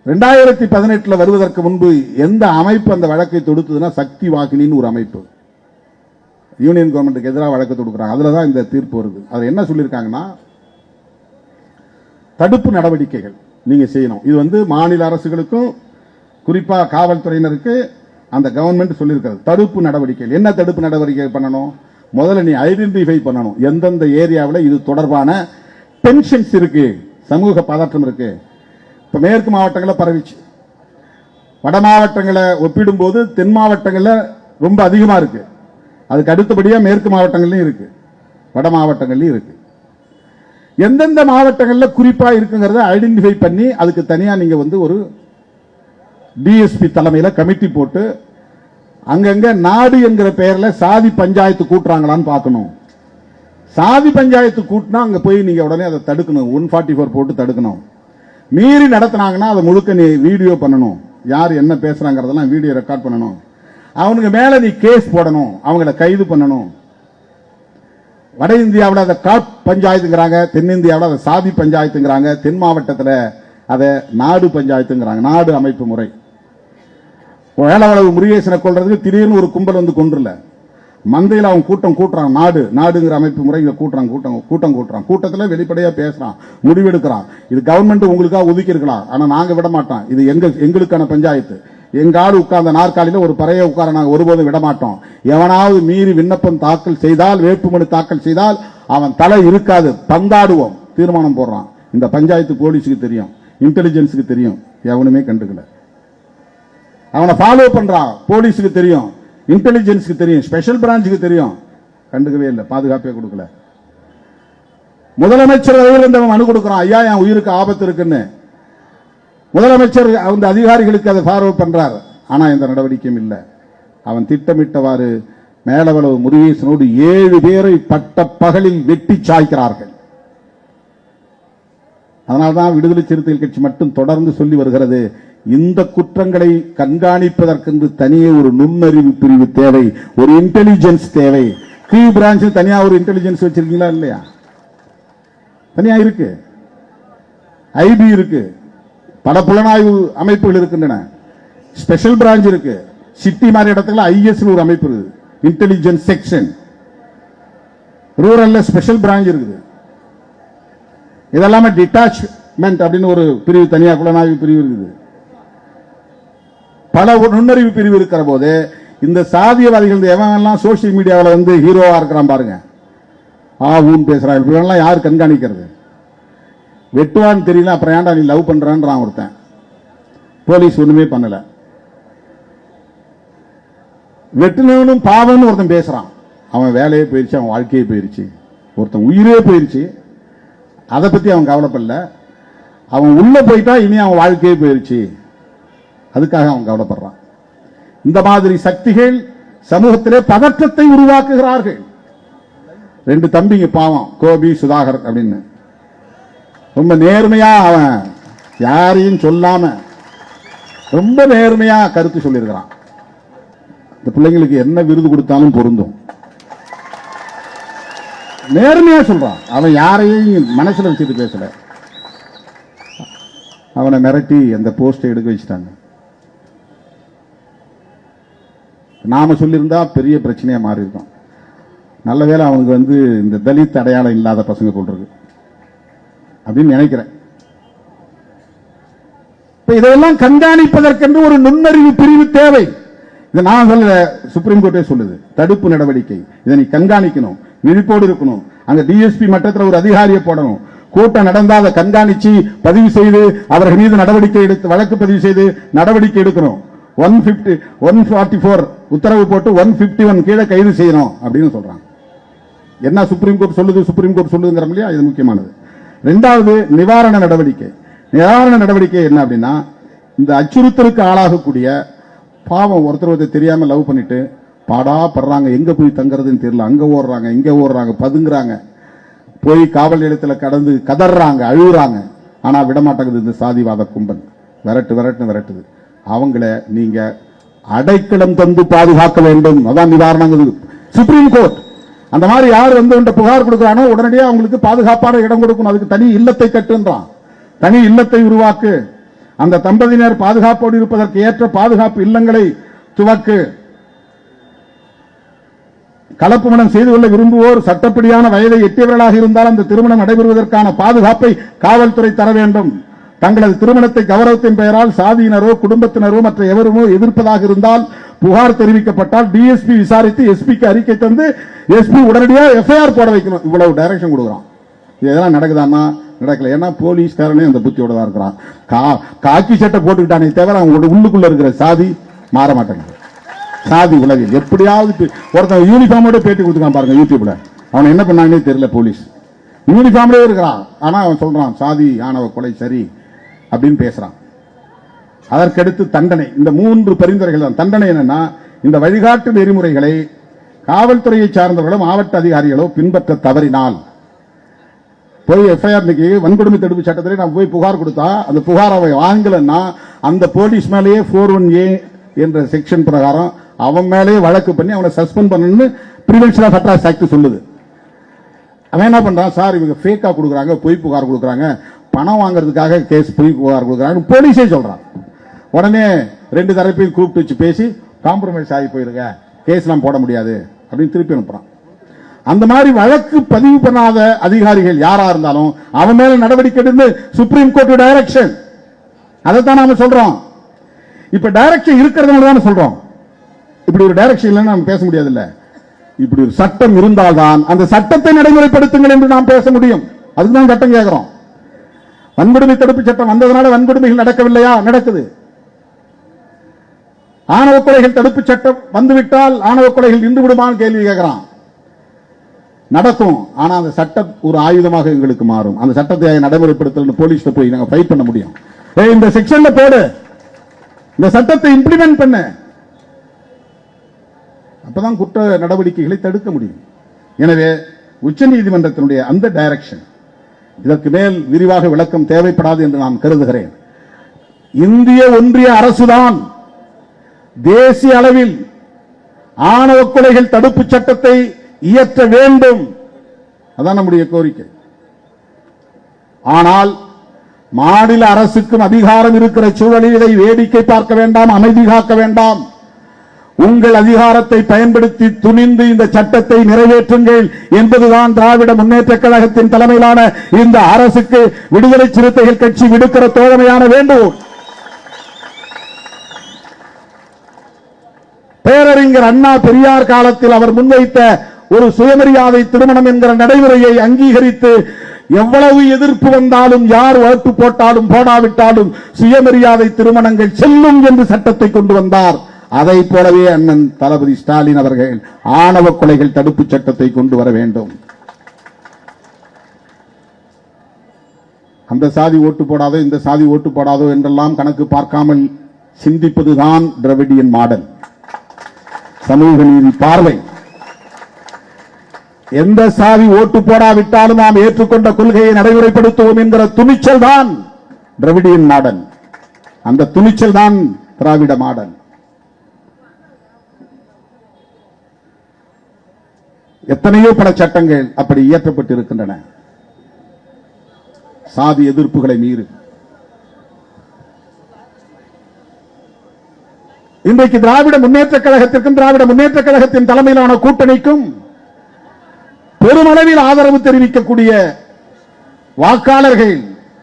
2018 வருவதற்கு முன்பு எந்த அமைப்பு அந்த வழக்கை தொடுத்ததுன்னா சக்தி வாகினின்னு ஒரு அமைப்பு யூனியன் கவர்மெண்ட்டுக்கு எதிராக வழக்கு தொடுக்கிறாங்க. அதுலதான் இந்த தீர்ப்பு வருது. அது என்ன சொல்லியிருக்காங்கன்னா, தடுப்பு நடவடிக்கைகள் நீங்க செய்யணும். இது வந்து மாநில அரசுகளுக்கும் குறிப்பா காவல்துறையினருக்கு அந்த கவர்மெண்ட் சொல்லியிருக்கிறது. தடுப்பு நடவடிக்கைகள் என்ன தடுப்பு நடவடிக்கை பண்ணணும்? முதல்ல நீ ஐடென்டிஃபை பண்ணணும், எந்தெந்த ஏரியாவில் இது தொடர்பான டென்ஷன்ஸ் இருக்கு, சமூக பதற்றம் இருக்கு. இப்ப மேற்கு மாவட்டங்களில் பரவிச்சு, வட மாவட்டங்களை ஒப்பிடும்போது தென் மாவட்டங்களில் ரொம்ப அதிகமா இருக்கு. அதுக்கு அடுத்தபடியா மேற்கு மாவட்டங்கள்லயும் இருக்கு, வட மாவட்டங்கள்லயும் இருக்கு. எந்தெந்த மாவட்டங்களில் குறிப்பா இருக்குங்கிறத ஐடென்டிஃபை பண்ணி அதுக்கு தனியா நீங்க வந்து ஒரு டிஎஸ்பி தலைமையில கமிட்டி போட்டு அங்கங்க நாடு என்கிற பெயர்ல சாதி பஞ்சாயத்து கூட்டுறாங்களான்னு பார்க்கணும். சாதி பஞ்சாயத்து கூட்டினா அங்க போய் நீங்க உடனே அதை தடுக்கணும், 144 போட்டு தடுக்கணும். மீறி நடத்தினாங்கன்னா அதை முழுக்க நீ வீடியோ பண்ணணும், யார் என்ன பேசுறாங்கிறதெல்லாம் வீடியோ ரெக்கார்ட் பண்ணணும், அவனுக்கு மேல நீ கேஸ் போடணும், அவங்கள கைது பண்ணணும். வட இந்தியாவில் அதை காட் பஞ்சாயத்துங்கிறாங்க, தென்னிந்தியாவில் அதை சாதி பஞ்சாயத்துங்கிறாங்க, தென் மாவட்டத்தில் அதை நாடு பஞ்சாயத்துங்கிறாங்க, நாடு அமைப்பு முறை. வேளவளவு முருகேசனை கொள்றதுக்கு திடீர்னு ஒரு கும்பல் வந்து கொன்றுல, மந்தையில் அவன் கூட்டம் கூட்டுறான், நாடு நாடுங்கிற அமைப்பு முறை கூட்டுறான், கூட்டத்தில் வெளிப்படையா பேசுறான், முடிவெடுக்கிறான். இது கவர்மெண்ட் உங்களுக்காக ஒதுக்கி இருக்கலாம், ஆனா நாங்க விட மாட்டோம், இது எங்களுக்கான பஞ்சாயத்து. எங்க ஆள் உட்கார்ந்த நாற்காலியில ஒரு பறைய உட்கார நாங்க ஒருபோதும் விட மாட்டோம். எவனாவது மீறி விண்ணப்பம் தாக்கல் செய்தால், வேட்புமனு தாக்கல் செய்தால் அவன் தலை இருக்காது, பந்தாடுவோம், தீர்மானம் போடுறான். இந்த பஞ்சாயத்து போலீஸுக்கு தெரியும், இன்டெலிஜென்ஸுக்கு தெரியும், எவனுமே கண்டுக்கல. அவனை ஃபாலோ பண்றான், போலீஸுக்கு தெரியும், இன்டெலிஜென்ஸுக்கு தெரியும், ஸ்பெஷல் பிரான்ச்சுக்கு தெரியும், கண்டுக்கவே இல்லை, பாதுகாப்பே கொடுக்கல. முதலமைச்சர் இருந்தவன் மனு கொடுக்கிறான், ஐயா என் உயிருக்கு ஆபத்து இருக்குன்னு. முதலமைச்சர் அந்த அதிகாரிகளுக்கு அதை ஃபார்வர்ட் பண்றார், ஆனா எந்த நடவடிக்கையும் இல்லை. அவன் திட்டமிட்டவாறு மேலவளவு முருகேசனோடு 7 பேரை பட்ட பகலில் வெட்டி சாய்க்கிறார்கள். அதனால்தான் விடுதலை சிறுத்தைகள் கட்சி மட்டும் தொடர்ந்து சொல்லி வருகிறது, இந்த குற்றங்களை கண்காணிப்பதற்கு தனியே ஒரு நுண்ணறிவு பிரிவு தேவை, ஒரு இன்டெலிஜென்ஸ் தேவை. கீ பிரான்ச் தனியா ஒரு இன்டெலிஜென்ஸ் வச்சிருக்கீங்களா இல்லையா? தனியா இருக்கு, ஐபி இருக்கு, பல புலனாய்வு அமைப்புகள் இருக்கின்றன, ஸ்பெஷல் பிரான்ச் இருக்கு, சிட்டி மாதிரி இடத்துல ஐஎஸ் ஒரு அமைப்பு இருக்குது, இன்டெலிஜென்ஸ் செக்ஷன், ரூரல்ல ஸ்பெஷல் பிரான்ச் இருக்குது. இதெல்லாமே டிட்டாச்மெண்ட் அப்படின்னு ஒரு பிரிவு, தனியா புலனாய்வு பிரிவு இருக்குது. பல நுண்ணறிவு பிரிவு இருக்கிற போது இந்த சாதியவாதிகள் எவன் சோசியல் மீடியாவில் வந்து ஹீரோவா இருக்கிறான் பாருங்க, ஊன் பேசுறாங்க, இவெல்லாம் யார் கண்காணிக்கிறது? வெட்டுவான்னு தெரியல, அப்புறம் ஏன்டா நீ லவ் பண்றான் ஒருத்தன், போலீஸ் ஒண்ணுமே பண்ணல. வெட்டுனவனும் பாவம்னு ஒருத்தன் பேசுறான், அவன் வேலையே போயிருச்சு, அவன் வாழ்க்கையே போயிருச்சு, ஒருத்தன் உயிரே போயிருச்சு, அதை பத்தி அவன் கவலைப்படல. அவன் உள்ள போயிட்டா இனி அவன் வாழ்க்கையே போயிருச்சு, அதுக்காக அவன் கவலைப்படுறான். இந்த மாதிரி சக்திகள் சமூகத்திலே பதற்றத்தை உருவாக்குகிறார்கள். 2 தம்பிங்க பாவம், கோபி சுதாகர் அப்படின்னு, ரொம்ப நேர்மையா அவன் யாரையும் சொல்லாம ரொம்ப நேர்மையா கருத்து சொல்லியிருக்கிறான். இந்த பிள்ளைங்களுக்கு என்ன விருது கொடுத்தாலும் பொருந்தும், நேர்மையா சொல்றான். அவன் யாரையும் மனசுல வச்சுட்டு பேசல. அவனை மிரட்டி அந்த போஸ்டை எடுக்க வச்சுட்டாங்க. நாம சொல்லியிருந்தா பெரிய பிரச்சனையா மாறி இருக்கும். நல்ல வேளை அவனுக்கு வந்து இந்த தலித் அடையாளம் இல்லாத பசங்க போன்றது அப்படின்னு நினைக்கிறேன். இதெல்லாம் கண்காணிப்பதற்கென்று ஒரு நுண்ணறிவு பிரிவு தேவை. இதை நான் சொல்ல, சுப்ரீம் கோர்ட்டே சொல்லுது, தடுப்பு நடவடிக்கை. இதை நீ கண்காணிக்கணும், விழிப்போடு இருக்கணும். அங்க டிஎஸ்பி மட்டத்தில் ஒரு அதிகாரியை போடணும். கூட்டம் நடந்தால் அதை கண்காணிச்சு பதிவு செய்து அவர்கள் மீது நடவடிக்கை எடுத்து வழக்கு பதிவு செய்து நடவடிக்கை எடுக்கணும். 144 உத்தரவு போட்டு 151 கீழே கைது செய்யணும் அப்படின்னு சொல்றாங்க. என்ன சுப்ரீம் கோர்ட் சொல்லுது, சுப்ரீம் கோர்ட் சொல்லுதுங்கிற இல்லையா, இது முக்கியமானது. 2வது நிவாரண நடவடிக்கை. நிவாரண நடவடிக்கை என்ன அப்படின்னா, இந்த அச்சுறுத்தலுக்கு ஆளாகக்கூடிய பாவம் ஒருத்தர் தெரியாம லவ் பண்ணிட்டு பாடா படுறாங்க, எங்க போய் தங்குறதுன்னு தெரியல, அங்க ஓடுறாங்க இங்க ஓடுறாங்க, பதுங்குறாங்க, போய் காவல் நிலையத்துல கடந்து கதறாங்க, அழுகுறாங்க. ஆனா விடமாட்டேங்குது இந்த சாதிவாத கும்பல், விரட்டுது. அவங்கள நீங்க அடைக்கலம் தந்து பாதுகாக்க வேண்டும். அதான் நிவாரணம். சுப்ரீம் கோர்ட் அந்த மாதிரி யார் வந்து புகார் கொடுக்கிறானோ உடனடியாக அவங்களுக்கு பாதுகாப்பான இடம் கொடுக்கணும். அதுக்கு தனி இல்லத்தை கட்டுன்றான், தனி இல்லத்தை உருவாக்கு, அந்த தம்பதியினர் பாதுகாப்போடு இருப்பதற்கு ஏற்ற பாதுகாப்பு இல்லங்களை துவக்கு. கலப்பு மனம் செய்து கொள்ள விரும்புவோர் சட்டப்படியான வயதை எட்டியவர்களாக இருந்தால் அந்த திருமணம் நடைபெறுவதற்கான பாதுகாப்பை காவல்துறை தர வேண்டும். தங்களது திருமணத்தை கௌரவத்தின் பெயரால் சாதியினரோ குடும்பத்தினரோ மற்ற எவருமோ எதிர்ப்பதாக இருந்தால் புகார் தெரிவிக்கப்பட்டால் டிஎஸ்பி விசாரித்து எஸ்பிக்கு அறிக்கை தந்து எஸ்பி உடனடியாக எஃப்ஐஆர் போட வைக்கணும். இவ்வளவு டைரக்ஷன் கொடுக்குறான். இதெல்லாம் நடக்குதாமா? நடக்கல. ஏன்னா போலீஸ்காரனே அந்த புத்தியோட தான் இருக்கிறான். காக்கி சட்டை போட்டுக்கிட்டானே தவிர அவங்களோட உள்ளுக்குள்ள இருக்கிற சாதி மாற மாட்டேங்குது. சாதி உலகில் எப்படியாவது ஒருத்தன் யூனிஃபார்மோட பேட்டி கொடுத்துக்கான் பாருங்க யூடியூப்ல. அவன் என்ன பண்ணாங்கன்னே தெரியல. போலீஸ் யூனிஃபார்ம்லேயே இருக்கிறான், ஆனா அவன் சொல்றான் சாதி ஆணவ கொலை சரி அப்படின்னு பேசுறான். அதற்கடுத்து தண்டனை. இந்த 3 பரிந்துரைகள் தான். தண்டனை என்னன்னா, இந்த வழிகாட்டு நெறிமுறைகளை காவல்துறையை சார்ந்தவர்களோ மாவட்ட அதிகாரிகளோ பின்பற்ற தவறினால் போய் எஃப்ஐஆர் இன்னைக்கு வன்கொடுமை தடுப்பு சட்டத்திலே நான் போய் புகார் கொடுத்தா அந்த புகார் அவன் வாங்கலன்னா அந்த போலீஸ் மேலேயே 41A என்ற செக்ஷன் பிரகாரம் அவன் மேலேயே வழக்கு பண்ணி அவனை சஸ்பெண்ட் பண்ணணும்னு பிரிவென்ஷன் ஆஃப் அட்ராக்ட் ஆக்ட் சொல்லுது. அவன் என்ன பண்றான், சார் இவங்க ஃபேக்கா கொடுக்குறாங்க, பொய் புகார் கொடுக்குறாங்க, பணம் வாங்குறதுக்காக கேஸ் பொய் புகார் கொடுக்குறாங்க போலீஸே சொல்றான். உடனே 2 தரப்பையும் கூப்பிட்டு வச்சு பேசி காம்ப்ரமைஸ் ஆகி போயிருங்க, கேஸ்லாம் போட முடியாது அப்படின்னு திருப்பி அனுப்புறான். அந்த மாதிரி வழக்கு பதிவு பண்ணாத அதிகாரிகள் யாரா இருந்தாலும் அவன் மேல நடவடிக்கை எடுத்து சுப்ரீம் கோர்ட் டைரக்ஷன். அதைத்தான் நாம சொல்றோம். இப்ப டைரக்ஷன் இருக்கிறதுனால தான் சொல்றோம். இப்படி ஒரு டைரக்ஷன் இல்லைன்னு நம்ம பேச முடியாது. இல்ல, இப்படி ஒரு சட்டம் இருந்தால்தான் அந்த சட்டத்தை நடைமுறைப்படுத்துங்கள் என்று நாம் பேச முடியும். அதுக்குதான் சட்டம் கேட்கிறோம். வன்கொடுமை தடுப்பு சட்டம் வந்ததனால வன்கொடுமைகள் நடக்கவில்லையா? நடக்குது. ஆணவ கொலைகள் தடுப்பு சட்டம் வந்துவிட்டால் ஆணவ கொலைகள் நின்று விடுமான்னு கேள்வி கேட்கிறான். நடக்கும். ஆனா அந்த சட்டம் ஒரு ஆயுதமாக எங்களுக்கு மாறும். அந்த சட்டத்தை நடைமுறைப்படுத்தல் போலீஸ் போய் நாங்க ஃபைட் பண்ண முடியும். இந்த செக்ஷன்ல போடு, இந்த சட்டத்தை இம்ப்ளிமெண்ட் பண்ண, அப்பதான் குற்ற நடவடிக்கைகளை தடுக்க முடியும். எனவே உச்சநீதிமன்றத்தினுடைய அந்த டைரக்ஷன் இதற்கு மேல் விரிவாக விளக்கம் தேவைப்படாது என்று நான் கருதுகிறேன். இந்திய ஒன்றிய அரசுதான் தேசிய அளவில் ஆணவ கொலைகள் தடுப்பு சட்டத்தை இயற்ற வேண்டும். அதான் நம்முடைய கோரிக்கை. ஆனால் மாநில அரசுக்கும் அதிகாரம் இருக்கிற சூழலில் இதை வேடிக்கை பார்க்க வேண்டாம், அமைதி காக்க வேண்டாம். உங்கள் அதிகாரத்தை பயன்படுத்தி துணிந்து இந்த சட்டத்தை நிறைவேற்றுங்கள் என்பதுதான் திராவிட முன்னேற்ற கழகத்தின் தலைமையிலான இந்த அரசுக்கு விடுதலை சிறுத்தைகள் கட்சி விடுக்கிற தோழமையான வேண்டும். பேரறிஞர் அண்ணா பெரியார் காலத்தில் அவர் முன்வைத்த ஒரு சுயமரியாதை திருமணம் என்கிற நடைமுறையை அங்கீகரித்து எவ்வளவு எதிர்ப்பு வந்தாலும் யார் ஓட்டு போட்டாலும் போடாவிட்டாலும் சுயமரியாதை திருமணங்கள் செல்லும் என்று சட்டத்தை கொண்டு வந்தார். அதை போலவே அண்ணன் தளபதி ஸ்டாலின் அவர்கள் ஆணவ கொலைகள் தடுப்பு சட்டத்தை கொண்டு வர வேண்டும். அந்த சாதி ஓட்டு போடாதோ இந்த சாதி ஓட்டு போடாதோ என்றெல்லாம் கணக்கு பார்க்காமல் சிந்திப்பதுதான் திராவிடியன் மாடல், சமூக நீதி பார்வை. எந்த சாதி ஓட்டு போடாவிட்டாலும் நாம் ஏற்றுக்கொண்ட கொள்கையை நடைமுறைப்படுத்துவோம் என்கிற துணிச்சல் தான் திராவிடியன் மாடல். அந்த துணிச்சல் தான் திராவிட மாடல். எத்தனையோ பல சட்டங்கள் அப்படி இயற்றப்பட்டிருக்கின்றன. சாதி எதிர்ப்புகளை மீறி இன்றைக்கு திராவிட முன்னேற்ற கழகத்திற்கும் திராவிட முன்னேற்ற கழகத்தின் தலைமையிலான கூட்டணிக்கும் பெருமளவில் ஆதரவு தெரிவிக்கக்கூடிய வாக்காளர்கள்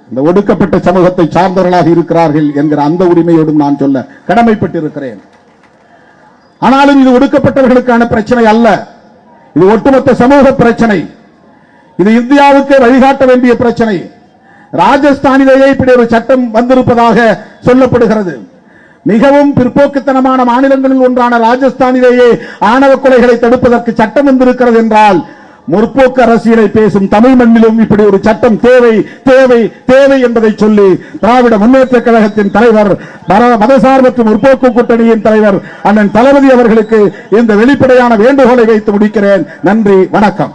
இந்த ஒடுக்கப்பட்ட சமூகத்தை சார்ந்தவர்களாக இருக்கிறார்கள் என்கிற அந்த உரிமையோடும் நான் சொல்ல கடமைப்பட்டிருக்கிறேன். ஆனாலும் இது ஒடுக்கப்பட்டவர்களுக்கான பிரச்சனை அல்ல, இது ஒட்டுமொத்த சமூக பிரச்சனை. இது இந்தியாவுக்கு வழிகாட்ட வேண்டிய பிரச்சனை. ராஜஸ்தானிலேயே இப்படி ஒரு சட்டம் வந்திருப்பதாக சொல்லப்படுகிறது. மிகவும் பிற்போக்குத்தனமான மாநிலங்களில் ஒன்றான ராஜஸ்தானிலேயே ஆணவ கொலைகளை தடுப்பதற்கு சட்டம் வந்திருக்கிறது என்றால் முற்போக்கு அரசியலை பேசும் தமிழ் மண்ணிலும் இப்படி ஒரு சட்டம் தேவை தேவை தேவை என்பதை சொல்லி திராவிட முன்னேற்ற கழகத்தின் தலைவர், மதசார்பற்ற முற்போக்கு கூட்டணியின் தலைவர் அண்ணன் தளபதி அவர்களுக்கு இந்த வெளிப்படையான வேண்டுகோளை வைத்து முடிக்கிறேன். நன்றி, வணக்கம்.